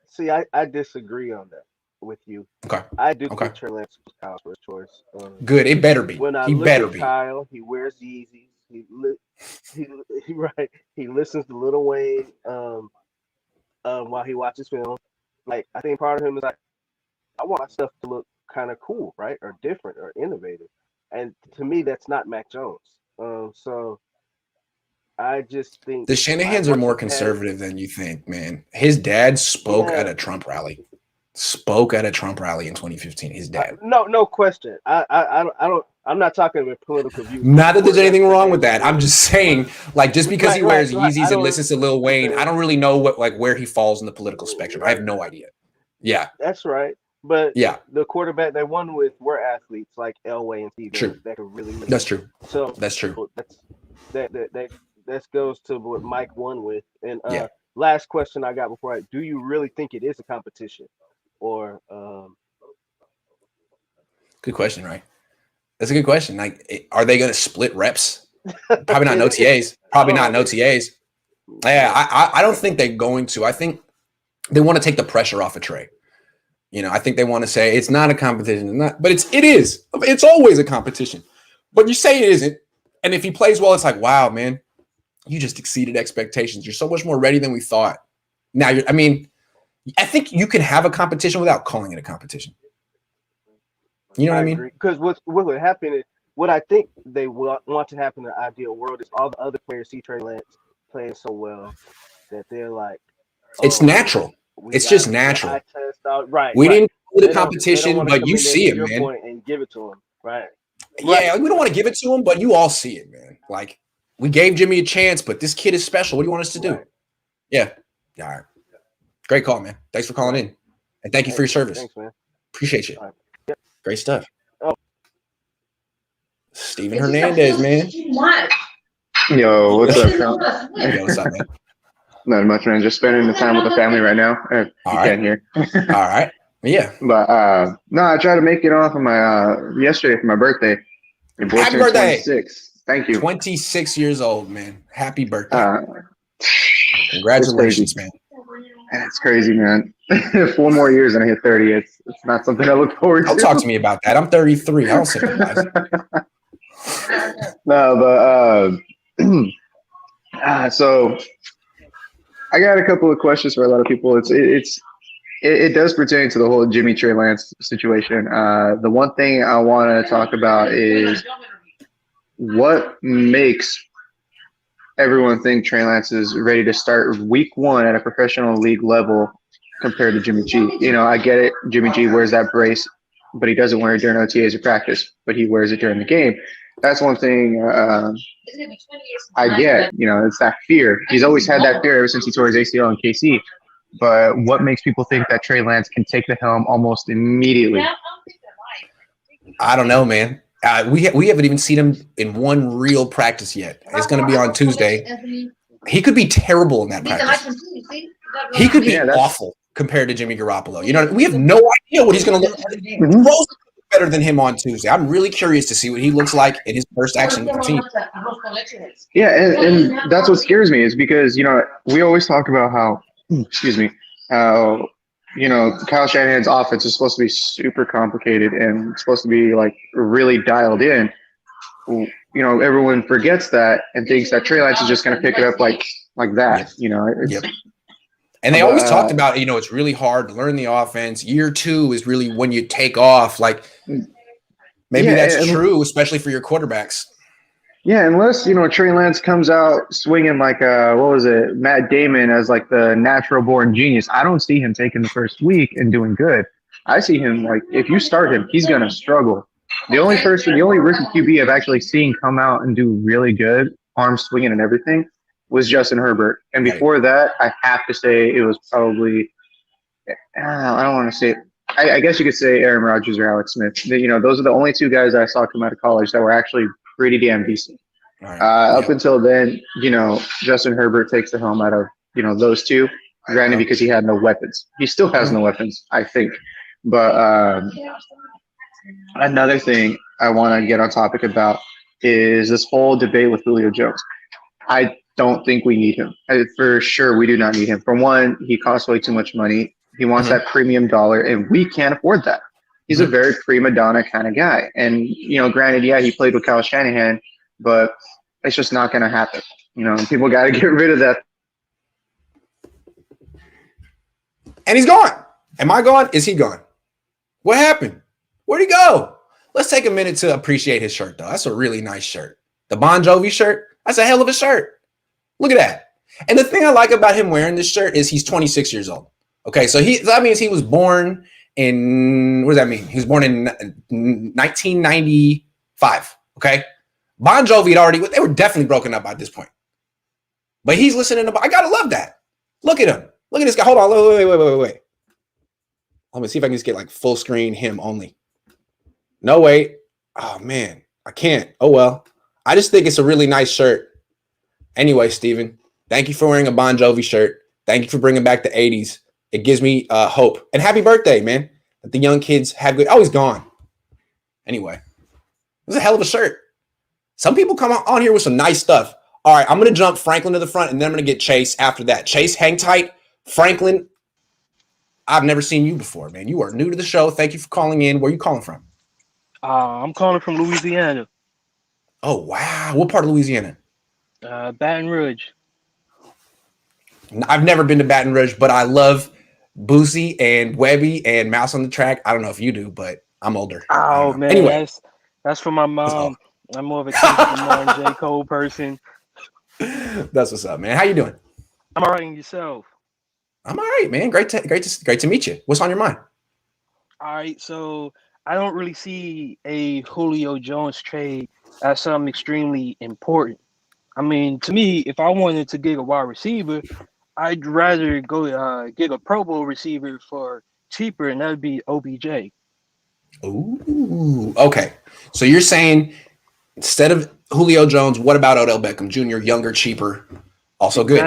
See, I disagree on that with you. Okay. I do think Trey Lance was Kyle's first choice. Good. It better be. When I look at Kyle, he wears Yeezys. He listens to Lil Wayne while he watches film. Like, I think part of him is like, I want my stuff to look kind of cool, right? Or different or innovative. And to me, that's not Mac Jones. So I just think the Shanahans are more conservative than you think, man. His dad spoke at a Trump rally. spoke at a Trump rally in 2015. His dad. No question. I'm not talking about political views. Not that there's anything wrong with that. I'm just saying, like, just because he wears Yeezys and listens to Lil Wayne, I don't really know where he falls in the political spectrum. I have no idea. Yeah, that's right. But yeah, the quarterback they won with were athletes like Elway and T. True. That could really. That's true. So that's true. That goes to what Mike won with. And last question I got before do you really think it is a competition, or Good question, right? That's a good question. Like, are they going to split reps? Probably not in OTAs. Probably not in OTAs. Yeah, I don't think they're going to. I think they want to take the pressure off of Trey. You know, I think they want to say it's not a competition, but it is. It's always a competition. But you say it isn't, and if he plays well, it's like, wow, man, you just exceeded expectations. You're so much more ready than we thought. Now, I think you can have a competition without calling it a competition. You know what I mean? Because what would happen is, what I think they want to happen in the ideal world is all the other players see Trey Lance playing so well that they're like, it's natural. It's just natural. Right. We didn't do the competition, but you see it, man. And give it to him, right? Yeah, we don't want to give it to him, but you all see it, man. Like, we gave Jimmy a chance, but this kid is special. What do you want us to do? Yeah. All right. Great call, man. Thanks for calling in. And thank you for your service. Thanks, man. Appreciate you. Yep. Great stuff. Steven Hernandez, man. Yo, what's up, Cal? Yo, what's up, man? Not much, man. Just spending the time with the family right now. You can't hear. All right. Yeah. But no, I tried to make it on for my yesterday for my birthday. Your boy Happy birthday. 26. Thank you. 26 years old, man. Happy birthday. Congratulations, man. It's crazy, man. 4 more years and I hit 30. It's not something I look forward to. Don't talk to me about that. I'm 33. I don't sympathize. No, but so I got a couple of questions for a lot of people. It does pertain to the whole Jimmy Trey Lance situation. The one thing I want to talk about is what makes everyone think Trey Lance is ready to start week 1 at a professional league level compared to Jimmy G. You know, I get it. Jimmy G wears that brace, but he doesn't wear it during OTAs or practice, but he wears it during the game. That's one thing I get. You know, it's that fear. He's always had that fear ever since he tore his ACL in KC. But what makes people think that Trey Lance can take the helm almost immediately? I don't know, man. We haven't even seen him in one real practice yet. It's going to be on Tuesday. He could be terrible in that practice. He could be awful compared to Jimmy Garoppolo. You know, we have no idea what he's going to look like. Rose better than him on Tuesday. I'm really curious to see what he looks like in his first action with the team. Yeah, and that's what scares me is because, you know, we always talk about how, how, you know, Kyle Shanahan's offense is supposed to be super complicated and it's supposed to be like really dialed in. You know, everyone forgets that and thinks that Trey Lance is just going to pick it up like that. You know, And they always talked about, you know, it's really hard to learn the offense. Year 2 is really when you take off. Like, maybe that's true, especially for your quarterbacks. Yeah, unless, you know, Trey Lance comes out swinging like, Matt Damon as like the natural born genius. I don't see him taking the first week and doing good. I see him like, if you start him, he's going to struggle. The only rookie QB I've actually seen come out and do really good, arm swinging and everything, was Justin Herbert. And before that, I have to say it was probably, I don't want to say, I guess you could say Aaron Rodgers or Alex Smith. You know, those are the only 2 guys I saw come out of college that were actually pretty damn decent. Up until then, you know, Justin Herbert takes the helm out of, you know, those 2, granted because he had no weapons. He still has no weapons, I think. But another thing I want to get on topic about is this whole debate with Julio Jones. I don't think we need him. For sure, we do not need him. For one, he costs way too much money. He wants that premium dollar, and we can't afford that. He's a very prima donna kind of guy. And, you know, granted, yeah, he played with Kyle Shanahan, but it's just not going to happen. You know, people got to get rid of that. And he's gone. Am I gone? Is he gone? What happened? Where'd he go? Let's take a minute to appreciate his shirt, though. That's a really nice shirt. The Bon Jovi shirt, that's a hell of a shirt. Look at that. And the thing I like about him wearing this shirt is he's 26 years old. Okay, so that means he was born in, what does that mean? He was born in 1995. Okay, Bon Jovi they were definitely broken up by this point. But he's listening to. I gotta love that. Look at him. Look at this guy. Hold on. Wait. Let me see if I can just get like full screen him only. No, wait. Oh man, I can't. Oh well. I just think it's a really nice shirt. Anyway, Steven, thank you for wearing a Bon Jovi shirt. Thank you for bringing back the 80s. It gives me hope. And happy birthday, man. That the young kids have good. Oh, he's gone. Anyway, it was a hell of a shirt. Some people come on here with some nice stuff. All right, I'm going to jump Franklin to the front, and then I'm going to get Chase after that. Chase, hang tight. Franklin, I've never seen you before, man. You are new to the show. Thank you for calling in. Where are you calling from? I'm calling from Louisiana. Oh, wow. What part of Louisiana? Baton Rouge. I've never been to Baton Rouge, but I love Boosie and Webby and Mouse on the Track. I don't know if you do, but I'm older. Oh, man. Anyway. That's for my mom. I'm more of a Kendrick Lamar and J. Cole person. That's what's up, man. How you doing? I'm all right, and yourself? I'm all right, man. Great to meet you. What's on your mind? All right, so I don't really see a Julio Jones trade as something extremely important. I mean, to me, if I wanted to get a wide receiver, I'd rather go get a Pro Bowl receiver for cheaper, and that'd be OBJ. Ooh, okay. So you're saying instead of Julio Jones, what about Odell Beckham Jr., younger, cheaper, also good?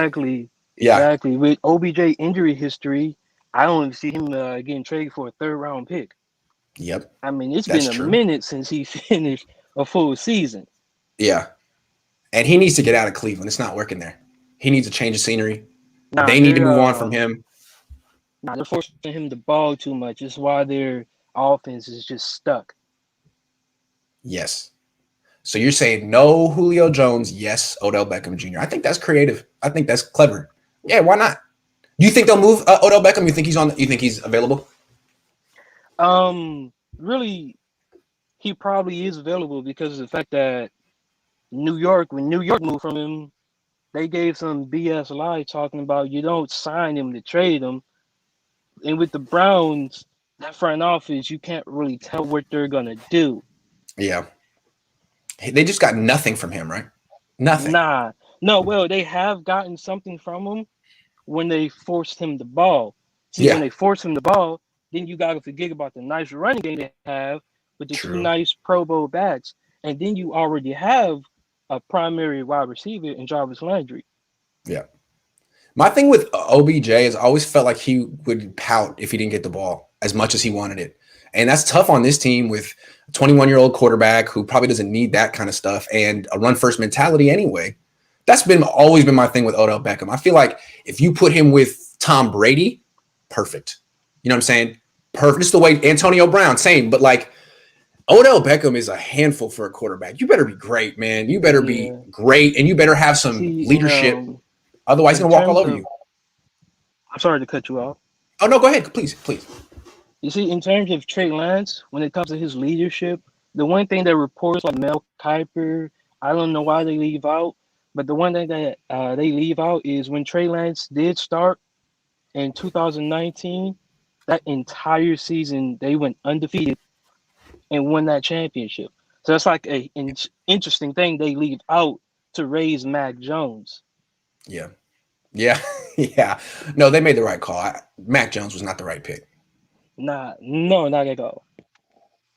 Exactly. With OBJ injury history, I don't see him getting traded for a third-round pick. Yep. I mean, it's been a minute since he finished a full season. Yeah. And he needs to get out of Cleveland. It's not working there. He needs a change of scenery. They need to move on from him. They're forcing him to ball too much. It's why their offense is just stuck. Yes. So you're saying no Julio Jones, yes Odell Beckham Jr. I think that's creative. I think that's clever. Yeah, why not? Do you think they'll move Odell Beckham? You think he's available? Really, he probably is available because of the fact that when New York moved from him, they gave some BS lie talking about you don't sign him to trade him. And with the Browns, that front office, you can't really tell what they're gonna do. Yeah. They just got nothing from him, right? Nothing. No, well, they have gotten something from him when they forced him the ball. See, when they force him the ball, then you got to forget about the nice running game they have with the two nice Pro Bowl backs. And then you already have a primary wide receiver in Jarvis Landry. Yeah. My thing with OBJ is I always felt like he would pout if he didn't get the ball as much as he wanted it. And that's tough on this team with a 21-year-old quarterback who probably doesn't need that kind of stuff and a run-first mentality anyway. That's always been my thing with Odell Beckham. I feel like if you put him with Tom Brady, perfect. You know what I'm saying? Perfect. It's the way Antonio Brown, same. But like Odell Beckham is a handful for a quarterback. You better be great, man. You better be great, and you better have some leadership. Otherwise, he's going to walk all over you. I'm sorry to cut you off. Oh, no, go ahead. Please. You see, in terms of Trey Lance, when it comes to his leadership, the one thing that reports like Mel Kiper, I don't know why they leave out, but the one thing that they leave out is when Trey Lance did start in 2019, that entire season they went undefeated and won that championship. So that's like an interesting thing they leave out to raise Mac Jones. Yeah. No, they made the right call. Mac Jones was not the right pick. No, not at all.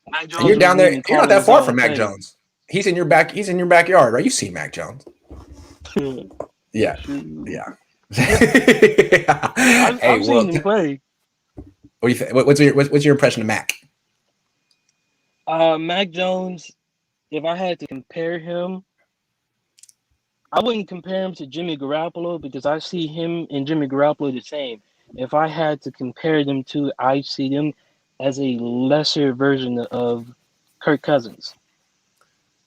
Mac Jones and you're down there. You're not that far from Mac Jones. He's in your backyard, right? You see Mac Jones. Yeah. I've seen him play. What do you think? What's your impression of Mac? Mac Jones, if I had to compare him, I wouldn't compare him to Jimmy Garoppolo because I see him and Jimmy Garoppolo the same. If I had to compare them two, I see them as a lesser version of Kirk Cousins.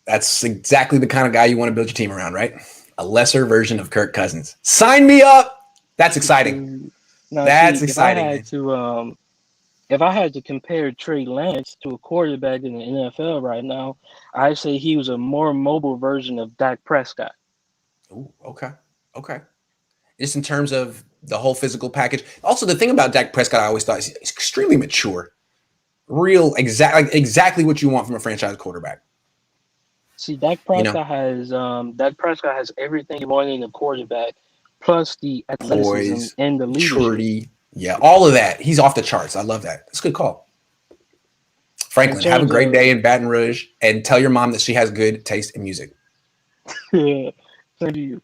That's exactly the kind of guy you want to build your team around, right? A lesser version of Kirk Cousins. Sign me up. That's exciting. That's exciting. If I had to compare Trey Lance to a quarterback in the NFL right now, I'd say he was a more mobile version of Dak Prescott. Ooh, okay. just in terms of the whole physical package. Also, the thing about Dak Prescott, I always thought he's extremely mature. Exactly what you want from a franchise quarterback. See, Dak Prescott has everything you want in a quarterback, plus the athleticism Poise, and the leadership. maturity. Yeah, all of that. He's off the charts. I love that. That's a good call. Franklin, have a great day in Baton Rouge, and tell your mom that she has good taste in music. Yeah, thank you.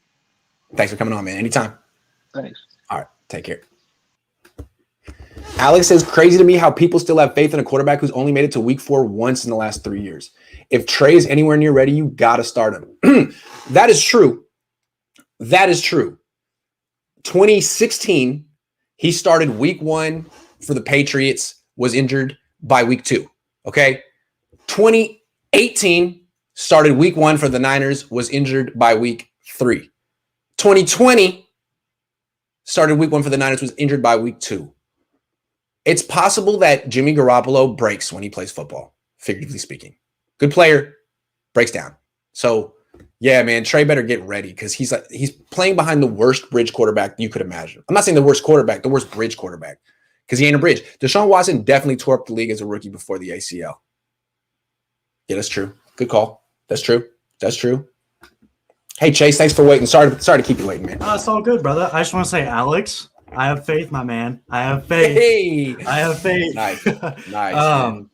Thanks for coming on, man. Anytime. Thanks. All right, take care. Alex says, crazy to me how people still have faith in a quarterback who's only made it to week 4 once in the last 3 years. If Trey is anywhere near ready, you got to start him. That is true. That is true. 2016, he started week 1 for the Patriots, was injured by week 2. Okay. 2018, started week 1 for the Niners, was injured by week 3. 2020, started week 1 for the Niners, was injured by week 2. It's possible that Jimmy Garoppolo breaks when he plays football, figuratively speaking. Good player, breaks down. So, yeah, man, Trey better get ready because he's playing behind the worst bridge quarterback you could imagine. I'm not saying the worst quarterback, the worst bridge quarterback because he ain't a bridge. Deshaun Watson definitely tore up the league as a rookie before the ACL. Yeah, that's true. Good call. That's true. That's true. Hey, Chase, thanks for waiting. Sorry to keep you waiting, man. It's all good, brother. I just want to say, Alex, I have faith, my man. I have faith. Hey, I have faith. Nice. Nice.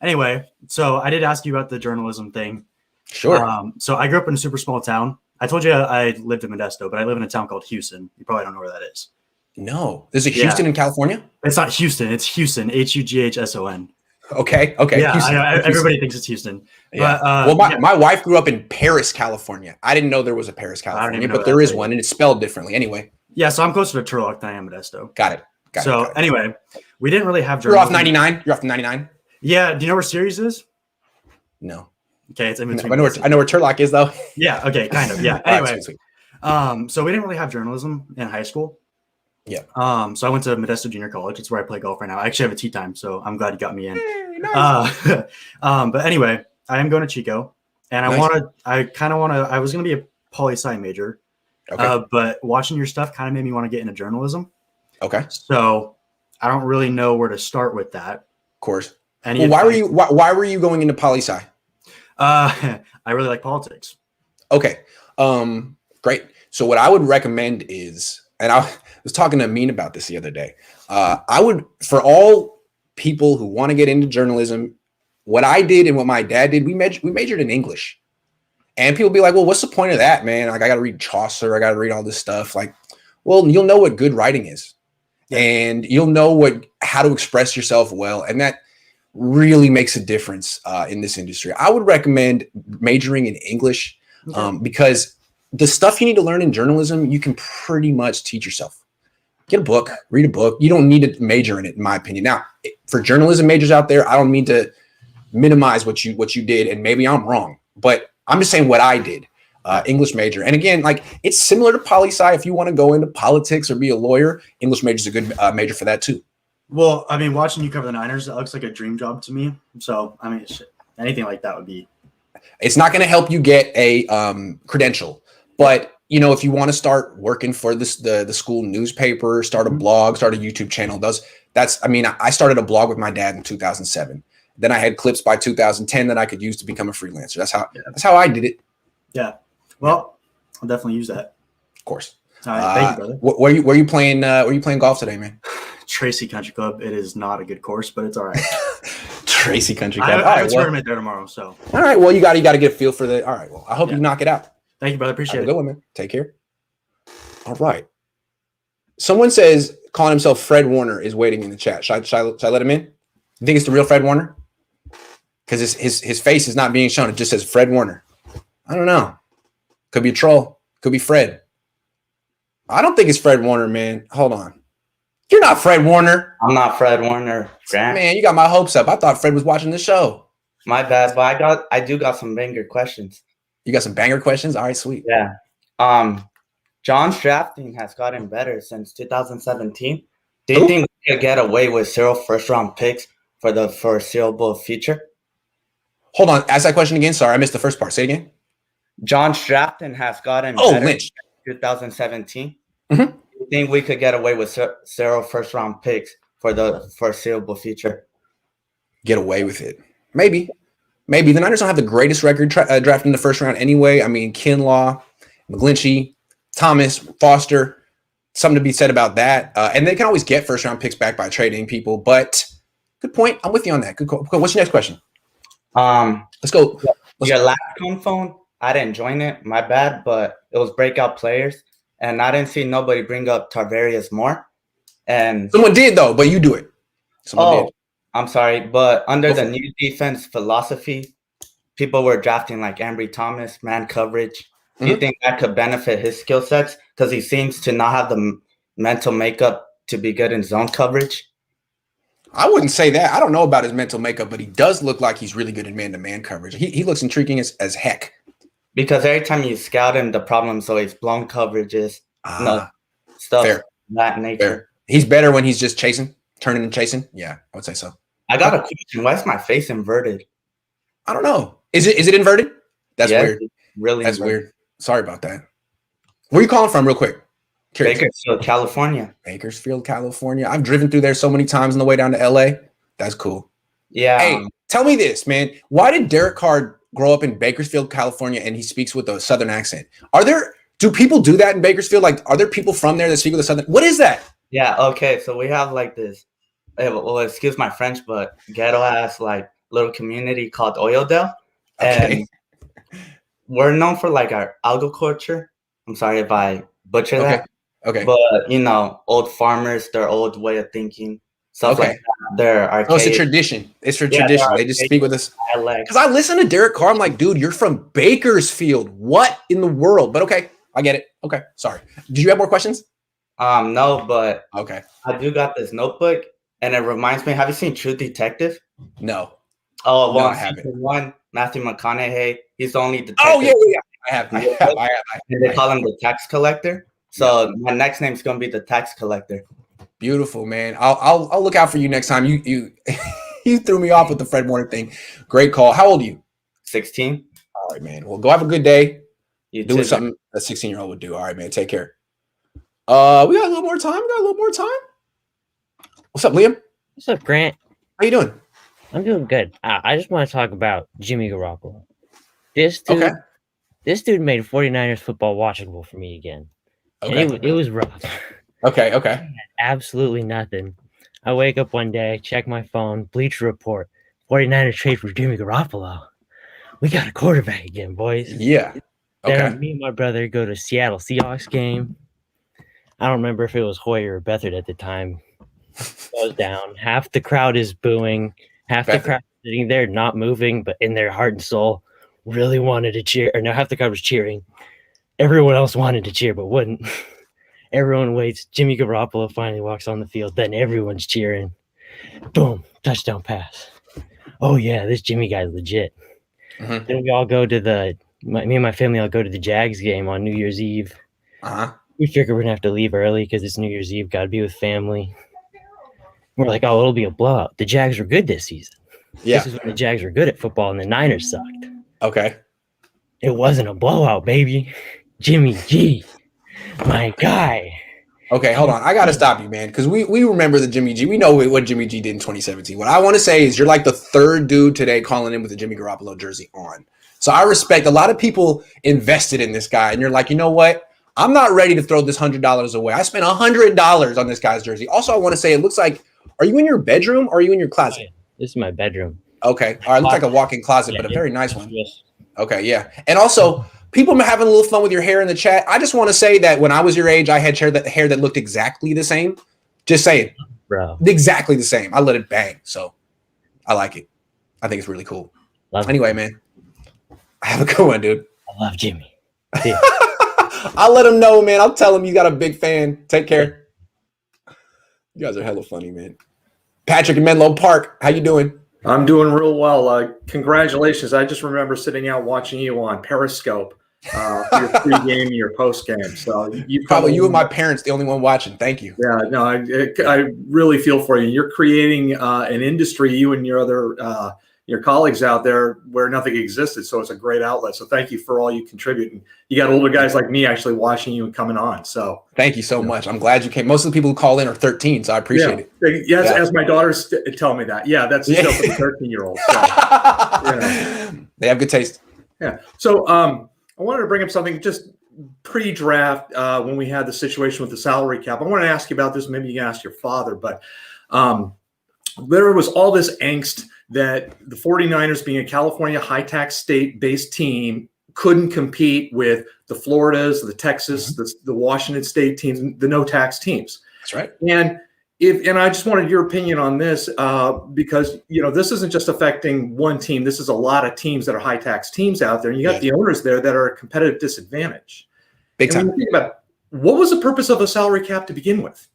Anyway, so I did ask you about the journalism thing. Sure. So I grew up in a super small town. I told you I lived in Modesto, but I live in a town called Houston. You probably don't know where that is. No. Is it Houston in California? It's not Houston. It's Houston. Hughson. Okay. Yeah, Houston. Everybody thinks it's Houston. Yeah. But, my wife grew up in Paris, California. I didn't know there was a Paris, California, but there is one, and it's spelled differently. Anyway. Yeah, so I'm closer to Turlock than I am Modesto. Got it. Anyway, we didn't really have You're journalism. off 99? You're off the 99? Yeah. Do you know where Sirius is? No. Okay, it's in between. I know where Turlock is, though. Yeah. Okay. Kind of. Yeah. Anyway, Anyway, sweet. So we didn't really have journalism in high school. Yeah. So I went to Modesto Junior College. It's where I play golf right now. I actually have a tee time, so I'm glad you got me in. Hey, nice. But anyway, I am going to Chico, and I was going to be a poli-sci major. Okay. But watching your stuff kind of made me want to get into journalism. Okay. So I don't really know where to start with that. Of course. Well, why were you going into poli-sci? I really like politics. Okay. Great. So what I would recommend is, and I was talking to Amin about this the other day. I would, for all people who want to get into journalism, what I did and what my dad did, we majored in English. And people be like, well, what's the point of that, man? Like, I got to read Chaucer. I got to read all this stuff. Like, well, you'll know what good writing is. Yeah. And you'll know how to express yourself well. And that really makes a difference in this industry. I would recommend majoring in English because the stuff you need to learn in journalism, you can pretty much teach yourself. Get a book, read a book. You don't need to major in it, in my opinion. Now, for journalism majors out there, I don't mean to minimize what you did, and maybe I'm wrong, but I'm just saying what I did. English major. And again, like, it's similar to poli-sci. If you want to go into politics or be a lawyer, English major is a good major for that too. Well, I mean, watching you cover the Niners, that looks like a dream job to me. So, I mean, anything like that would be. It's not going to help you get a credential, but if you want to start working for the school newspaper, start a blog, start a YouTube channel, I started a blog with my dad in 2007. Then I had clips by 2010 that I could use to become a freelancer. That's how I did it. Yeah. Well, I'll definitely use that. Of course. All right. Thank you, brother. Where you playing? Where you playing golf today, man? Tracy Country Club. It is not a good course, but it's all right. Tracy Country Club. I have a tournament there tomorrow, so. All right. Well, you got to get a feel for the. All right. Well, I hope you knock it out. Thank you, brother. Appreciate it. Good one, man. Take care. All right. Someone says calling himself Fred Warner is waiting in the chat. Should I let him in? You think it's the real Fred Warner? Because his face is not being shown. It just says Fred Warner. I don't know. Could be a troll. Could be Fred. I don't think it's Fred Warner, man. Hold on. You're not Fred Warner. I'm not Fred Warner, Grant. Man, you got my hopes up. I thought Fred was watching the show. My bad, but I do got some banger questions. You got some banger questions? All right, sweet. Yeah. John's drafting has gotten better since 2017. Do you think we could get away with 0 first-round picks for the foreseeable future? Hold on. Ask that question again. Sorry, I missed the first part. Say it again. John's drafting has gotten better Lynch. since 2017. Do you think we could get away with 0 first-round picks for the foreseeable future? Get away with it? Maybe. The Niners don't have the greatest record drafting in the first round anyway. I mean, Kinlaw, McGlinchey, Thomas, Foster, something to be said about that. And they can always get first-round picks back by trading people. But good point. I'm with you on that. Good. What's your next question? Let's go. Your last Cohn phone, I didn't join it. My bad, but it was breakout players, and I didn't see nobody bring up Tarvarius Moore. And someone did though, but you do it. Someone did. I'm sorry, but under the new defense philosophy, people were drafting like Ambry Thomas, man coverage. Do you think that could benefit his skill sets? Because he seems to not have the mental makeup to be good in zone coverage. I wouldn't say that. I don't know about his mental makeup, but he does look like he's really good in man-to-man coverage. He looks intriguing as heck. Because every time you scout him, the problem's always blown coverages, stuff of that nature. Fair. He's better when he's just turning and chasing. Yeah, I would say so. I got a question. Why is my face inverted? I don't know. Is it inverted? That's weird. Really, that's weird. Sorry about that. Where are you calling from, real quick? Curious. Bakersfield, California. Bakersfield, California. I've driven through there so many times on the way down to LA. That's cool. Yeah. Hey, tell me this, man. Why did Derek Carr grow up in Bakersfield, California, and he speaks with a Southern accent? Do people do that in Bakersfield? Like, are there people from there that speak with a Southern? What is that? Yeah. Okay. So we have like this. Well, excuse my French, but ghetto ass like little community called Oyodel, and we're known for like our algo culture. I'm sorry if I butcher that. Okay. But old farmers, their old way of thinking, stuff like that. They're archaic. Oh, it's a tradition. It's for tradition. They just speak with us. Because I listen to Derek Carr, I'm like, dude, you're from Bakersfield. What in the world? But okay, I get it. Okay, sorry. Did you have more questions? No, but okay. I do got this notebook, and it reminds me. Have you seen True Detective? No. Oh, well, no, I haven't. One, Matthew McConaughey. He's the only detective. Oh yeah. I have. And they call him the tax collector. So my next name's gonna be the tax collector. Beautiful, man. I'll look out for you next time. You you threw me off with the Fred Warner thing. Great call. How old are you? 16. All right, man. Well, go have a good day. You doing too, something a 16-year-old would do. All right, man. Take care. We got a little more time. What's up, Liam? What's up, Grant? How you doing? I'm doing good. I just want to talk about Jimmy Garoppolo. This dude made 49ers football watchable for me again. Okay. And it was rough. Okay. Absolutely nothing. I wake up one day, check my phone, Bleacher Report, 49ers trade for Jimmy Garoppolo. We got a quarterback again, boys. Yeah. Okay. Then me and my brother go to Seattle Seahawks game. I don't remember if it was Hoyer or Beathard at the time. Goes down. Half the crowd is booing. Half the crowd sitting there not moving, but in their heart and soul really wanted to cheer. Or no, half the crowd was cheering. Everyone else wanted to cheer, but wouldn't. Everyone waits. Jimmy Garoppolo finally walks on the field. Then everyone's cheering. Boom. Touchdown pass. Oh, yeah, this Jimmy guy's legit. Mm-hmm. Then we all go to me and my family all go to the Jags game on New Year's Eve. We figure we're going to have to leave early because it's New Year's Eve. Got to be with family. We're like, oh, it'll be a blowout. The Jags were good this season. Yeah. This is when the Jags were good at football and the Niners sucked. Okay. It wasn't a blowout, baby. Jimmy G, my guy. Okay, hold on. I got to stop you, man, because we remember the Jimmy G. We know what Jimmy G did in 2017. What I want to say is you're like the third dude today calling in with a Jimmy Garoppolo jersey on. So I respect a lot of people invested in this guy, and you're like, you know what? I'm not ready to throw this $100 away. I spent $100 on this guy's jersey. Also, I want to say it looks like, are you in your bedroom or are you in your closet? This is my bedroom. Okay. All right. Looks like a walk-in closet, but a very nice one. Okay. Yeah. And also, people having a little fun with your hair in the chat. I just want to say that when I was your age, I had hair that looked exactly the same. Just saying. Bro. Exactly the same. I let it bang. So I like it. I think it's really cool. Anyway, man. Have a good one, dude. I love Jimmy. Yeah. I'll let him know, man. I'll tell him you got a big fan. Take care. You guys are hella funny, man. Patrick in Menlo Park, how you doing? I'm doing real well. Congratulations. I just remember sitting out watching you on Periscope for your pre-game and your post-game. So probably you and my parents, the only one watching. Thank you. Yeah, no, I really feel for you. You're creating an industry, you and your other your colleagues out there where nothing existed. So it's a great outlet. So thank you for all you contribute. And you got older guys like me actually watching you and coming on. So thank you so much. I'm glad you came. Most of the people who call in are 13, so I appreciate it. Yes, as my daughters tell me that. Yeah, that's still for the 13-year-olds. So, they have good taste. Yeah. So I wanted to bring up something just pre-draft when we had the situation with the salary cap. I want to ask you about this. Maybe you can ask your father, but there was all this angst that the 49ers, being a California high-tax state-based team, couldn't compete with the Floridas, the Texas, the Washington State teams, the no-tax teams. That's right. And I just wanted your opinion on this because, this isn't just affecting one team. This is a lot of teams that are high-tax teams out there. And you got the owners there that are at a competitive disadvantage. Big time. When you think about it, what was the purpose of a salary cap to begin with?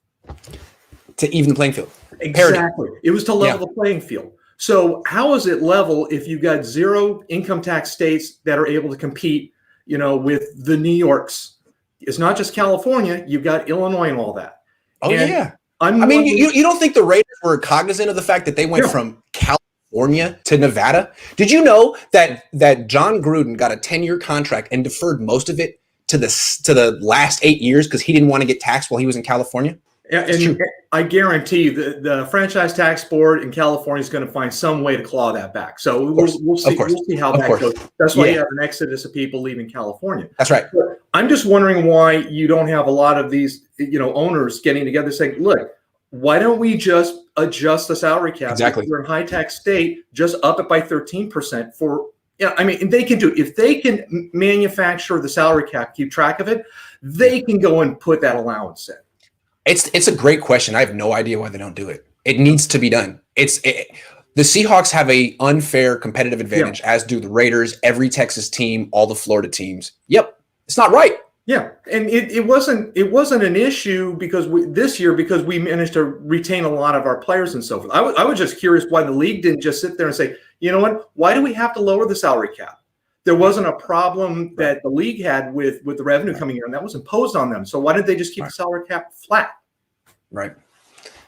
To even the playing field. Exactly. It was to level the playing field. So how is it level if you've got 0 income tax states that are able to compete, with the New Yorks? It's not just California. You've got Illinois and all that. Oh, yeah. You don't think the Raiders were cognizant of the fact that they went from California to Nevada? Did you know that John Gruden got a 10-year contract and deferred most of it to the last 8 years because he didn't want to get taxed while he was in California? And I guarantee you the franchise tax board in California is going to find some way to claw that back. So we'll see how that goes. That's why you have an exodus of people leaving California. That's right. But I'm just wondering why you don't have a lot of these, owners getting together saying, look, why don't we just adjust the salary cap? Exactly. If you're in high tax state, just up it by 13% for, and they can do it. If they can manufacture the salary cap, keep track of it, they can go and put that allowance in. It's a great question. I have no idea why they don't do it. It needs to be done. The Seahawks have a unfair competitive advantage, as do the Raiders, every Texas team, all the Florida teams. Yep, it's not right. Yeah, and it wasn't an issue because this year we managed to retain a lot of our players and so forth. I was just curious why the league didn't just sit there and say, you know what, why do we have to lower the salary cap? There wasn't a problem that the league had with the revenue coming in, and that was imposed on them. So why didn't they just keep the salary cap flat? Right.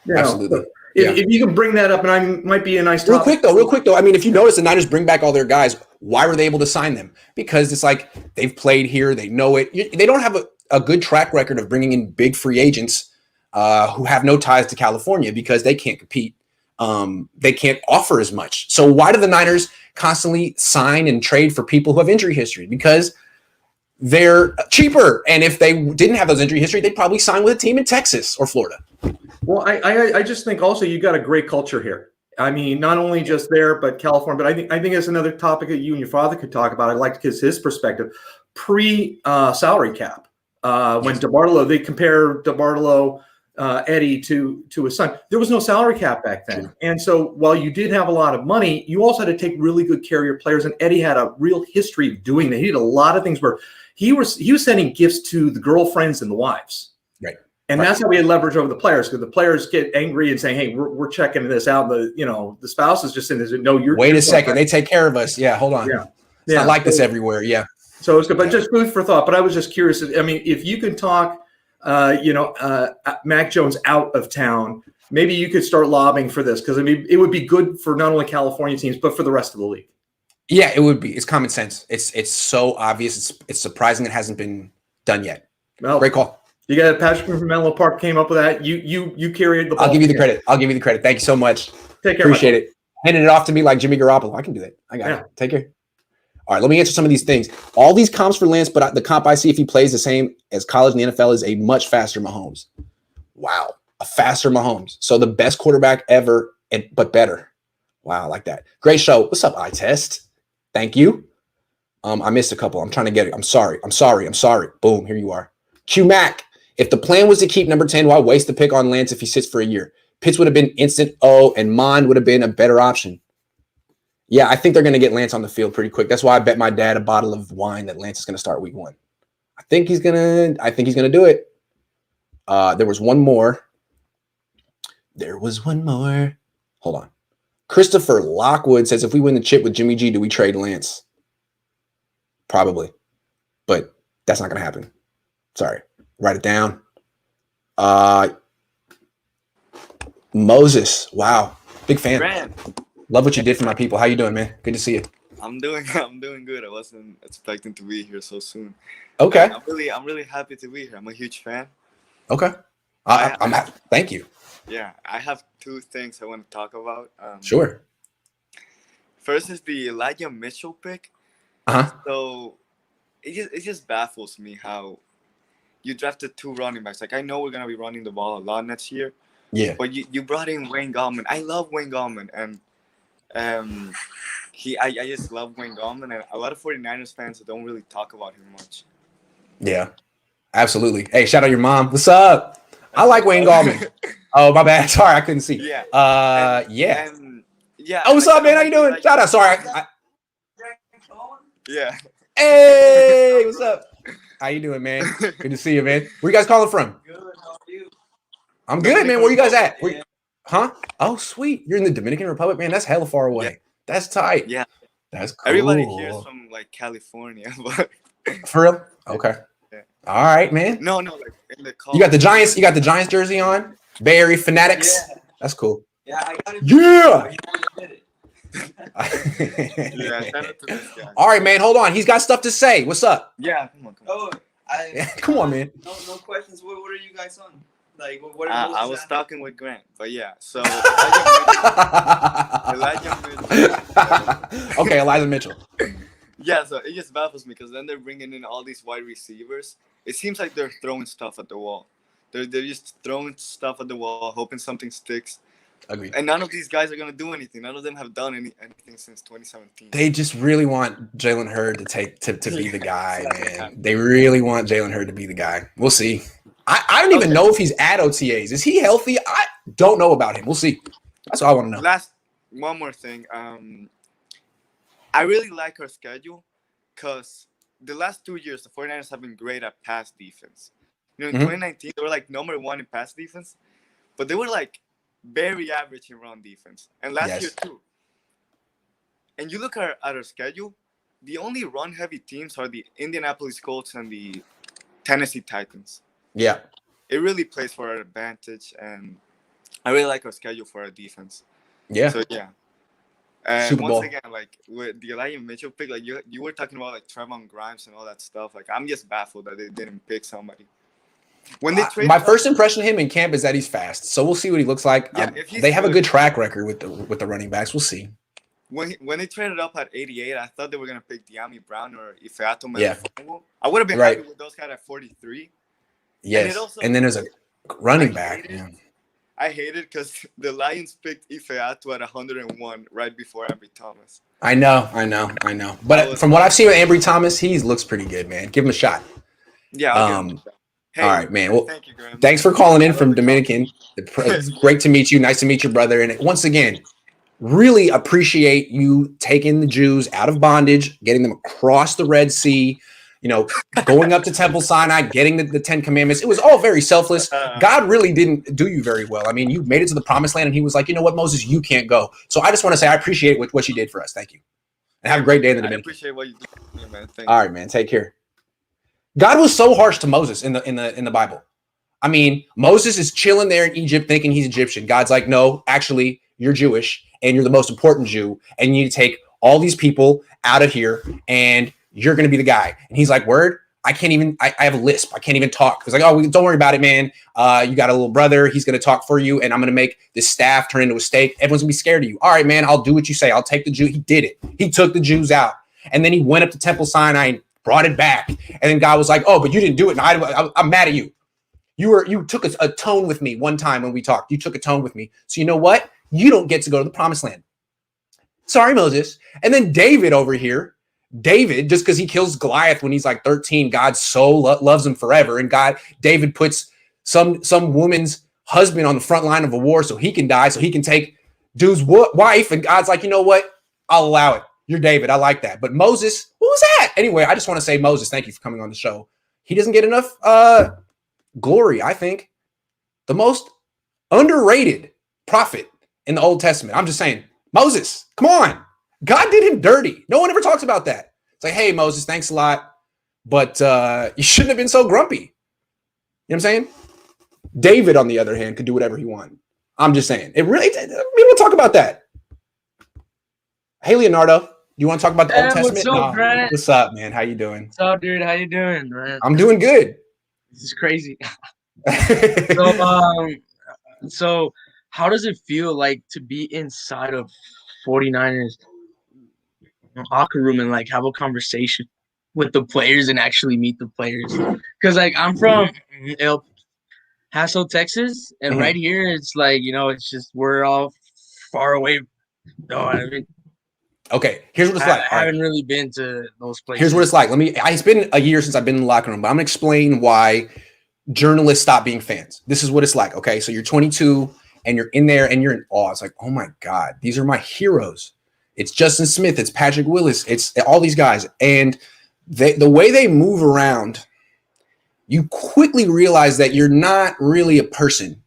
Absolutely. So if you can bring that up, and I might be a nice real topic. quick though. I mean, if you notice, the Niners bring back all their guys. Why were they able to sign them? Because it's like they've played here, they know it. They don't have a good track record of bringing in big free agents who have no ties to California because they can't compete. They can't offer as much. So why do the Niners constantly sign and trade for people who have injury history? Because they're cheaper. And if they didn't have those injury history, they'd probably sign with a team in Texas or Florida. Well, I just think also you got a great culture here. I mean, not only just there, but California. But I think it's another topic that you and your father could talk about. I like his perspective. Salary cap. When DeBartolo, they compare DeBartolo, Eddie to his son. There was no salary cap back then. And so while you did have a lot of money, you also had to take really good care of your players. And Eddie had a real history of doing that. He did a lot of things where he was sending gifts to the girlfriends and the wives. Right. And that's how we had leverage over the players, because the players get angry and saying, hey, we're checking this out. The spouse is just in this. No, wait a second. They take care of us. Yeah. Hold on. Yeah. It's not like this everywhere. Yeah. So it's good, but just food for thought. But I was just curious. I mean, if you can talk, Mac Jones out of town, maybe you could start lobbying for this, because I mean, it would be good for not only California teams but for the rest of the league. Yeah, it would be. It's common sense. It's so obvious. It's surprising it hasn't been done yet. Well, great call. You got Patrick from Menlo Park came up with that. You carried the ball. I'll give you the credit. Thank you so much. Take care. Appreciate it. Handing it off to me like Jimmy Garoppolo. I can do that. I got it. Take care. All right, let me answer some of these things. All these comps for Lance, but the comp I see if he plays the same as college in the NFL is a much faster Mahomes. Wow, a faster Mahomes. So the best quarterback ever, but better. Wow, I like that. Great show. What's up, iTest? Thank you. I missed a couple. I'm trying to get it. I'm sorry. Boom, here you are. Q Mac. If the plan was to keep number 10, why waste the pick on Lance if he sits for a year? Pitts would have been instant O, and Mond would have been a better option. Yeah, I think they're going to get Lance on the field pretty quick. That's why I bet my dad a bottle of wine that Lance is going to start week 1. I think he's going to do it. There was one more. Hold on. Christopher Lockwood says, if we win the chip with Jimmy G, do we trade Lance? Probably. But that's not going to happen. Sorry. Write it down. Moses. Wow. Big fan. Love what you did for my people. How you doing, man? Good to see you. I'm doing good. I wasn't expecting to be here so soon. Okay. I'm really happy to be here. I'm a huge fan. Okay. I'm happy. Thank you. Yeah, I have two things I want to talk about. Sure. First is the Elijah Mitchell pick. So it just baffles me how you drafted 2 running backs. Like, I know we're gonna be running the ball a lot next year. Yeah. But you brought in Wayne Gallman. I love Wayne Gallman, and I just love Wayne Gallman, and a lot of 49ers fans don't really talk about him much. Yeah. Absolutely. Hey, shout out your mom. What's up? I like Wayne Gallman. Oh, my bad. Sorry, I couldn't see. Yeah. Yeah. Yeah. Oh, what's up, man? How you doing? Shout out. Sorry. Yeah. Hey, what's up? How you doing, man? Good to see you, man. Where you guys calling from? Good. How are you? I'm good, man. Where you guys at? Huh? Oh, sweet. You're in the Dominican Republic, man. That's hella far away. Yeah. That's tight. Yeah. That's cool. Everybody here is from like California, but for real? Okay. Yeah. All right, man. No, like in the You got the Giants. You got the Giants jersey on. Bay Area Fanatics. Yeah. That's cool. Yeah, I got it. Yeah. Yeah, shout out to this guy. All right, man. Hold on. He's got stuff to say. What's up? Yeah, come on. Oh, come on, man. No questions. What are you guys on? Like, what I was talking with Grant, but yeah. So Elijah Mitchell. Okay, Elijah Mitchell. Yeah, so it just baffles me because then they're bringing in all these wide receivers. It seems like they're throwing stuff at the wall. They're just throwing stuff at the wall, hoping something sticks. Agreed. And none of these guys are gonna do anything. None of them have done anything since 2017. They just really want Jalen Hurd to be the guy, man. They really want Jalen Hurd to be the guy. We'll see. I don't even know if he's at OTAs. Is he healthy? I don't know about him. We'll see. That's all I want to know. One more thing. I really like our schedule because the last 2 years, the 49ers have been great at pass defense. You know, in 2019, they were like number 1 in pass defense, but they were like very average in run defense. And last year too. And you look at our schedule, the only run-heavy teams are the Indianapolis Colts and the Tennessee Titans. Yeah. It really plays for our advantage, and I really like our schedule for our defense. Yeah. So, yeah. And Super Bowl. once again, like with the Elijah Mitchell pick, like you were talking about like Trevon Grimes and all that stuff. Like, I'm just baffled that they didn't pick somebody. When they My first impression of him in camp is that he's fast. So we'll see what he looks like. Yeah, they have a good track record with the running backs. We'll see. When they traded up at 88, I thought they were gonna pick De'Ami Brown or Ifeatu Melifongo. Yeah. I would have been happy with those guys at 43. Yes. And then there's a running back. I hate it because the Lions picked Ifeatu at 101 right before Ambry Thomas. I know. But from what I've seen with Ambry Thomas, he looks pretty good, man. Give him a shot. Yeah. I'll give him a shot. Hey, all right, man. Well, thank you, Graham. Thanks for calling in from Dominican. It's great to meet you. Nice to meet your brother. And once again, really appreciate you taking the Jews out of bondage, getting them across the Red Sea, going up to Temple Sinai, getting the 10 Commandments. It was all very selfless. God really didn't do you very well. I mean, you made it to the promised land, and he was like, you know what, Moses, you can't go. So I just want to say I appreciate what you did for us. Thank you. And have a great day in the Dominican. I appreciate what you did, man. Thank all right, man. Take care. God was so harsh to Moses in the Bible. I mean, Moses is chilling there in Egypt thinking he's Egyptian. God's like, no, actually, you're Jewish and you're the most important Jew. And you need to take all these people out of here and you're going to be the guy. And he's like, word, I have a lisp. I can't even talk. He's like, oh, don't worry about it, man. You got a little brother. He's going to talk for you. And I'm going to make this staff turn into a steak. Everyone's going to be scared of you. All right, man, I'll do what you say. I'll take the Jew. He did it. He took the Jews out. And then he went up to Temple Sinai and brought it back. And then God was like, oh, but you didn't do it. And I'm mad at you. You took a tone with me one time when we talked. You took a tone with me. So you know what? You don't get to go to the promised land. Sorry, Moses. And then David over here, just because he kills Goliath when he's like 13, God so loves him forever. And David puts some woman's husband on the front line of a war so he can die, so he can take dude's wife. And God's like, you know what? I'll allow it. You're David. I like that. But Moses, what was that? Anyway, I just want to say, Moses, thank you for coming on the show. He doesn't get enough glory, I think. The most underrated prophet in the Old Testament. I'm just saying, Moses, come on. God did him dirty. No one ever talks about that. It's like, hey, Moses, thanks a lot. But you shouldn't have been so grumpy. You know what I'm saying? David, on the other hand, could do whatever he wanted. I'm just saying. We don't talk about that. Hey, Leonardo. You want to talk about the Old Testament? What's up, Grant? What's up, man? How you doing? What's up, dude? How you doing, man? I'm doing good. This is crazy. So how does it feel like to be inside of 49ers locker room and like have a conversation with the players and actually meet the players? Because like I'm from El Paso, Texas, and right here it's like, it's just we're all far away. Okay, here's what it's like. I haven't really been to those places. Here's what it's like. It's been a year since I've been in the locker room, but I'm gonna explain why journalists stop being fans. This is what it's like. Okay, so you're 22 and you're in there and you're in awe. It's like, oh my God, these are my heroes. It's Justin Smith, it's Patrick Willis, it's all these guys. And the way they move around, you quickly realize that you're not really a person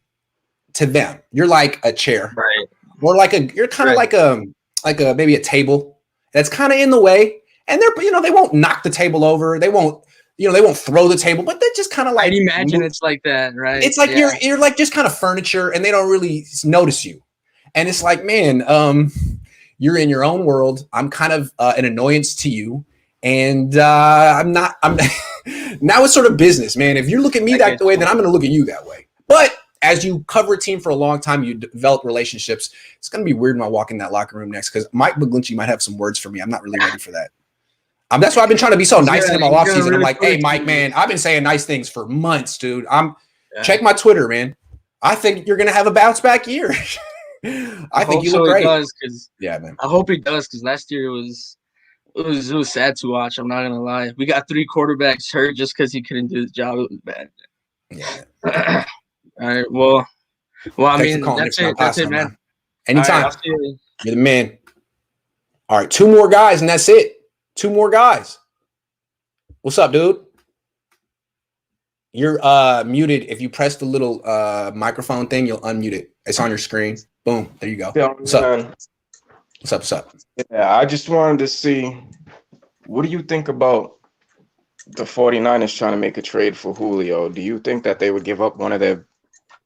to them. You're like a chair. Right. Or you're kind of like a maybe a table that's kind of in the way. And they're, they won't knock the table over. They won't throw the table, but they're just kind of like. I'd imagine it's like that, right? It's like you're like just kind of furniture, and they don't really notice you. And it's like, man, you're in your own world. I'm kind of an annoyance to you, and I'm not. Now it's sort of business, man. If you look at me that way, then I'm going to look at you that way. But as you cover a team for a long time, you develop relationships. It's going to be weird when I walk in that locker room next because Mike McGlinchey might have some words for me. I'm not really ready for that. That's why I've been trying to be so nice to him all offseason. Really I'm like, hey, Mike, man, I've been saying nice things for months, dude. Check my Twitter, man. I think you're going to have a bounce back year. I think you look great. Yeah, man. I hope he does because last year it was sad to watch. I'm not gonna lie. We got 3 quarterbacks hurt just because he couldn't do his job. It was bad. Yeah. All right. Well. I mean, that's it, man. Anytime. Right, you're the man. All right, 2 more guys, and that's it. 2 more guys. What's up, dude? You're muted. If you press the little microphone thing, you'll unmute it. It's on your screen. Boom. There you go. What's up? What's up? Yeah, I just wanted to see, what do you think about the 49ers trying to make a trade for Julio? Do you think that they would give up one of their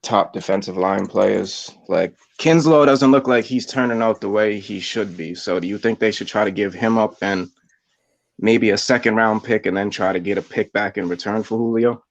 top defensive line players? Like, Kinslow doesn't look like he's turning out the way he should be. So do you think they should try to give him up and maybe a 2nd-round pick and then try to get a pick back in return for Julio?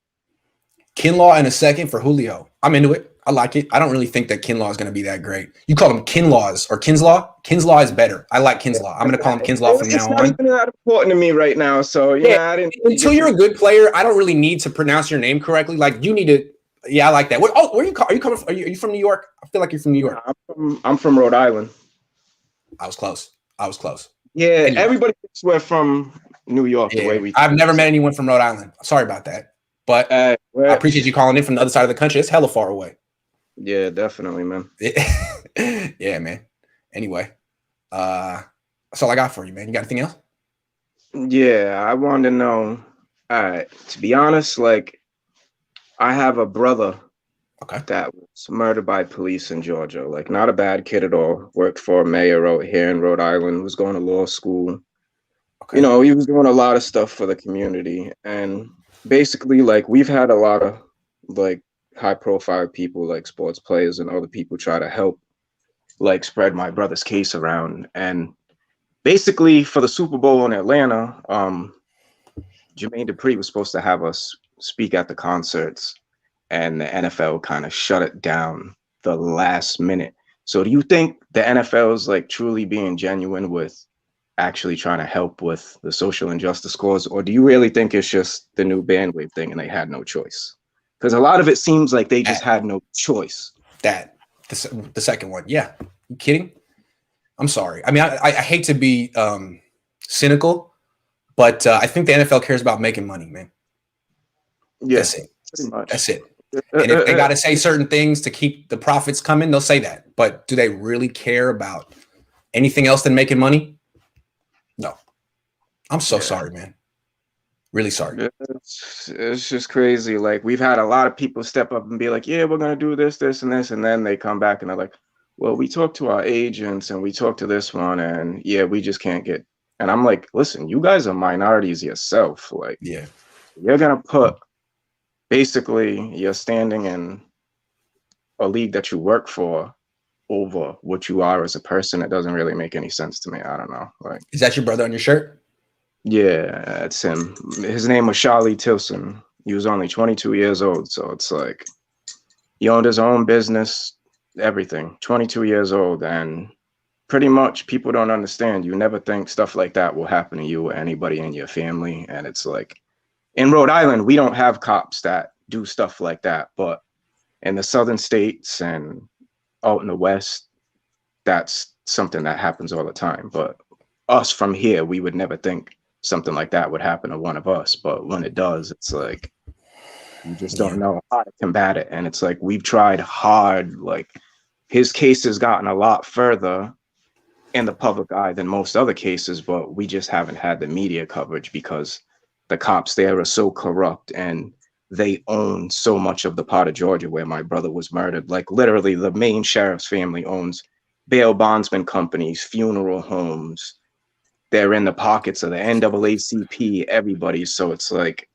Kinlaw and a 2nd for Julio. I'm into it. I like it. I don't really think that Kinlaw is going to be that great. You call him Kinlaws or Kinslaw? Kinslaw is better. I like Kinslaw. I'm going to call him Kinslaw from now on. It's not even that important to me right now. So, until you're a good player, I don't really need to pronounce your name correctly. Like, you need to. Yeah, I like that. Where are you coming from? Are you from New York? I feel like you're from New York. I'm from Rhode Island. I was close. Yeah, anyway. Everybody thinks we're from New York the way we. I've never met anyone from Rhode Island. Sorry about that. But I appreciate you calling in from the other side of the country. It's hella far away. Yeah, definitely, man. Yeah, man. Anyway, that's all I got for you, man. You got anything else? Yeah, I wanted to know. All right, to be honest, like, I have a brother that was murdered by police in Georgia. Like, not a bad kid at all. Worked for a mayor out here in Rhode Island. Was going to law school. Okay. He was doing a lot of stuff for the community. And basically, like, we've had a lot of, like, high-profile people, like sports players and other people try to help, like, spread my brother's case around. And basically, for the Super Bowl in Atlanta, Jermaine Dupri was supposed to have us speak at the concerts, and the NFL kind of shut it down the last minute. So do you think the NFL is, like, truly being genuine with actually trying to help with the social injustice cause, or do you really think it's just the new bandwave thing and they had no choice? Because a lot of it seems like they just had no choice. The second one. Yeah. You kidding? I'm sorry. I mean, I hate to be cynical, but I think the NFL cares about making money, man. Yes, that's it. Pretty much. That's it. And if they got to say certain things to keep the profits coming, they'll say that. But do they really care about anything else than making money? No. I'm so sorry, man. Really sorry. It's just crazy. Like, we've had a lot of people step up and be like, yeah, we're going to do this, this, and this. And then they come back and they're like, well, we talked to our agents and we talked to this one. And yeah, we just can't get. And I'm like, listen, you guys are minorities yourself. Like, yeah, you're going to put basically your standing in a league that you work for over what you are as a person, it doesn't really make any sense to me. I don't know. Like, is that your brother on your shirt? Yeah, it's him. His name was Charlie Tilson. He was only 22 years old, so it's like he owned his own business, everything. 22 years old, and pretty much people don't understand. You never think stuff like that will happen to you or anybody in your family, and it's like in Rhode Island, we don't have cops that do stuff like that, but in the southern states and out in the West, that's something that happens all the time. But us from here, we would never think something like that would happen to one of us. But when it does, it's like you just don't know how to combat it. And it's like we've tried hard. Like his case has gotten a lot further in the public eye than most other cases, but we just haven't had the media coverage because the cops there are so corrupt and they own so much of the part of Georgia where my brother was murdered. Like literally the main sheriff's family owns bail bondsman companies, funeral homes. They're in the pockets of the NAACP, everybody. So it's like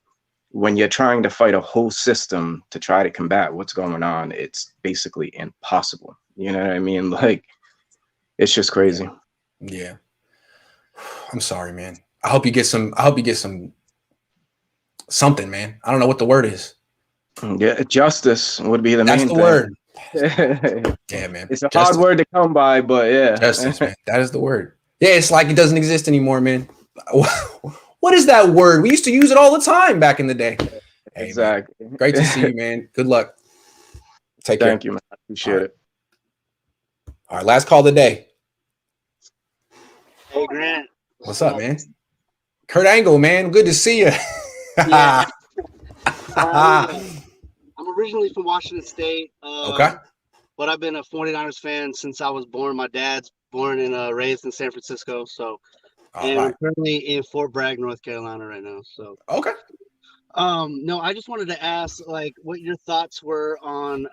when you're trying to fight a whole system to try to combat what's going on, it's basically impossible. You know what I mean? Like, it's just crazy. Yeah. I'm sorry, man. I hope you get some something, man. I don't know what the word is. Yeah, justice would be the main thing. That's the word. Yeah, man. It's a hard word to come by, but yeah. Justice, man. That is the word. Yeah, it's like it doesn't exist anymore, man. What is that word? We used to use it all the time back in the day. Hey, exactly. Man, great to see you, man. Good luck. Take care. Thank you, man. I appreciate it. All right, last call of the day. Hey, Grant. What's up, man? Kurt Angle, man. Good to see you. Yeah. I'm originally from Washington State. Okay. But I've been a 49ers fan since I was born. My dad's born and raised in San Francisco. So, I'm currently in Fort Bragg, North Carolina right now. So, okay. No, I just wanted to ask, like, what your thoughts were on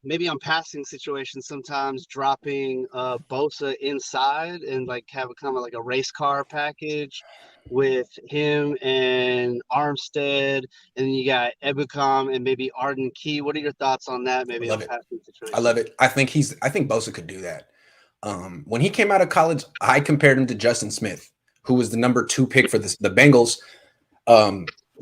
maybe on passing situations, sometimes dropping Bosa inside and like have a kind of like a race car package with him and Armstead, and then you got Ebukam and maybe Arden Key. What are your thoughts on that? Maybe on passing situations. I love it. I think Bosa could do that. When he came out of college, I compared him to Justin Smith, who was the number 2 pick for the Bengals.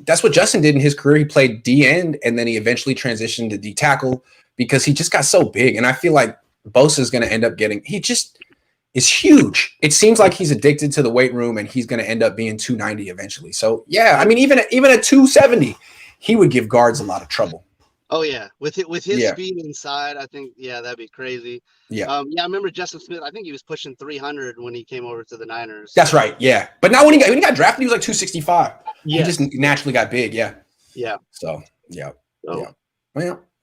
That's what Justin did in his career. He played D end and then he eventually transitioned to D tackle because he just got so big. And I feel like Bosa is going to end up he just is huge. It seems like he's addicted to the weight room and he's going to end up being 290 eventually. So yeah, I mean, even at 270, he would give guards a lot of trouble. Oh yeah, with his speed inside, I think that'd be crazy. Yeah, I remember Justin Smith. I think he was pushing 300 when he came over to the Niners. That's right. Yeah, but now when he got drafted, he was like 265. Yeah, he just naturally got big. Yeah. Yeah. So yeah. Well,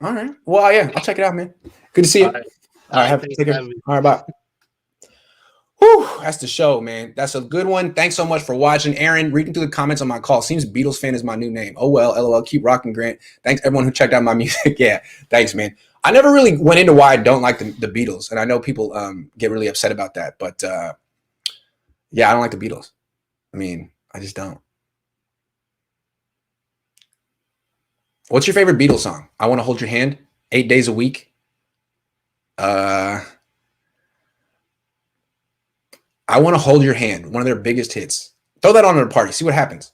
all right. Well, yeah, I'll check it out, man. Good to see you. All right. Take care. All right. Bye. Whew, that's the show, man. That's a good one. Thanks so much for watching. Aaron, reading through the comments on my call. Seems Beatles fan is my new name. Oh, well, LOL. Keep rocking, Grant. Thanks, everyone who checked out my music. Yeah, thanks, man. I never really went into why I don't like the Beatles, and I know people get really upset about that, but yeah, I don't like the Beatles. I mean, I just don't. What's your favorite Beatles song? I Want to Hold Your Hand. 8 Days a Week. I Want to Hold Your Hand, one of their biggest hits. Throw that on at a party. See what happens.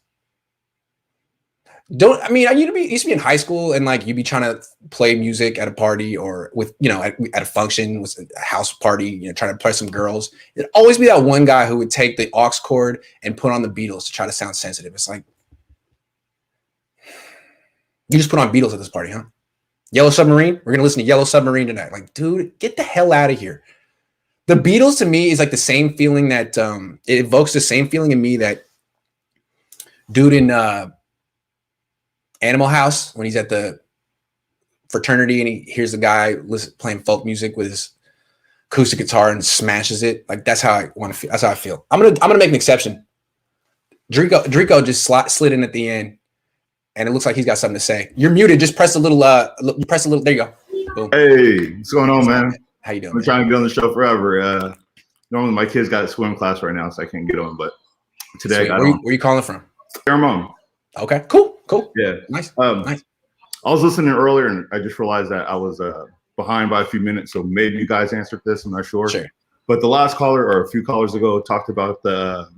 I used to be in high school and like you'd be trying to play music at a party or with, at a function, with a house party, trying to play some girls. It'd always be that one guy who would take the aux cord and put on the Beatles to try to sound sensitive. It's like, you just put on Beatles at this party, huh? Yellow Submarine? We're going to listen to Yellow Submarine tonight. Like, dude, get the hell out of here. The Beatles to me is like the same feeling that it evokes the same feeling in me that dude in Animal House when he's at the fraternity and he hears the guy playing folk music with his acoustic guitar and smashes it. Like that's how I want to feel. That's how I feel. I'm gonna make an exception. Drico just slid in at the end, and it looks like he's got something to say. You're muted. Just press a little. Press a little. There you go. Boom. Hey, what's going on, man? How you doing? I'm trying to get on the show forever. Normally my kids got a swim class right now, so I can't get on. But today I got on. Where you calling from? Fairmont. Okay, cool. Yeah, nice. Nice. I was listening earlier, and I just realized that I was behind by a few minutes, so maybe you guys answered this. I'm not sure. Sure. But the last caller, or a few callers ago, talked about the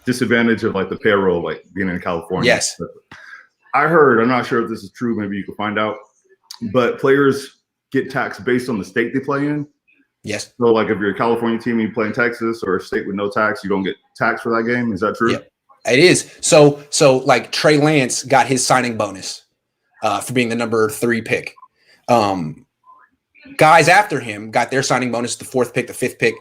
disadvantage of like the payroll, like being in California. Yes. I heard, I'm not sure if this is true, maybe you can find out, but players get taxed based on the state they play in. Yes. So like if you're a California team and you play in Texas or a state with no tax, you don't get taxed for that game. Is that true? Yep. It is. So like Trey Lance got his signing bonus for being the number 3 pick. Guys after him got their signing bonus, the 4th pick, the 5th pick.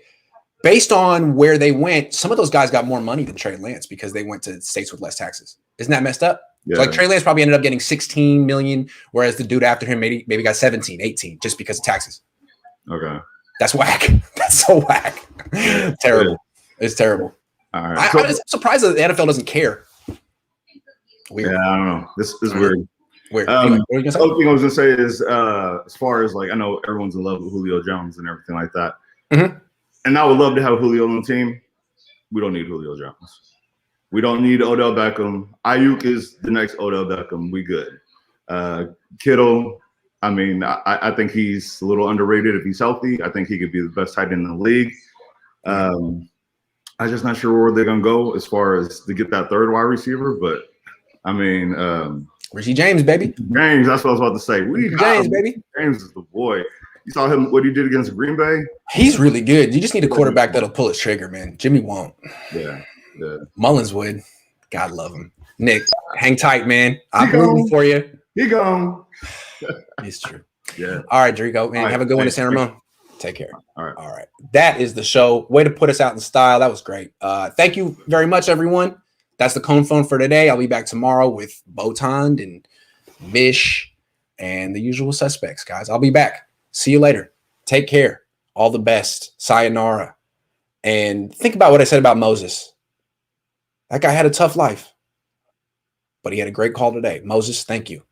Based on where they went, some of those guys got more money than Trey Lance because they went to states with less taxes. Isn't that messed up? Yeah. So like Trey Lance probably ended up getting 16 million, whereas the dude after him maybe got 17, 18 just because of taxes. Okay. That's whack. That's so whack. Terrible. It's terrible. All right. I'm surprised that the NFL doesn't care. Weird. Yeah, I don't know. This is weird. Weird. Anyway, what were you gonna say? The other thing I was gonna say is, as far as like, I know everyone's in love with Julio Jones and everything like that, and I would love to have Julio on the team. We don't need Julio Jones. We don't need Odell Beckham. Ayuk is the next Odell Beckham. We good. Kittle. I mean, I think he's a little underrated if he's healthy. I think he could be the best tight end in the league. I'm just not sure where they're gonna go as far as to get that third wide receiver, but I mean, Richie James, baby. James, that's what I was about to say. James, baby. James is the boy. You saw him, what he did against Green Bay? He's really good. You just need a quarterback that'll pull his trigger, man. Jimmy won't. Yeah. Mullins would. God love him. Nick, hang tight, man. I'm rooting for you. He gone. It's true. Yeah. All right, Drico, man. All right, Have a good one to thanks. San Ramon. Take care. All right. All right. That is the show. Way to put us out in style. That was great. Thank you very much, everyone. That's the Cohn phone for today. I'll be back tomorrow with Botond and Vish and the usual suspects, guys. I'll be back. See you later. Take care. All the best. Sayonara. And think about what I said about Moses. That guy had a tough life, but he had a great call today. Moses, thank you.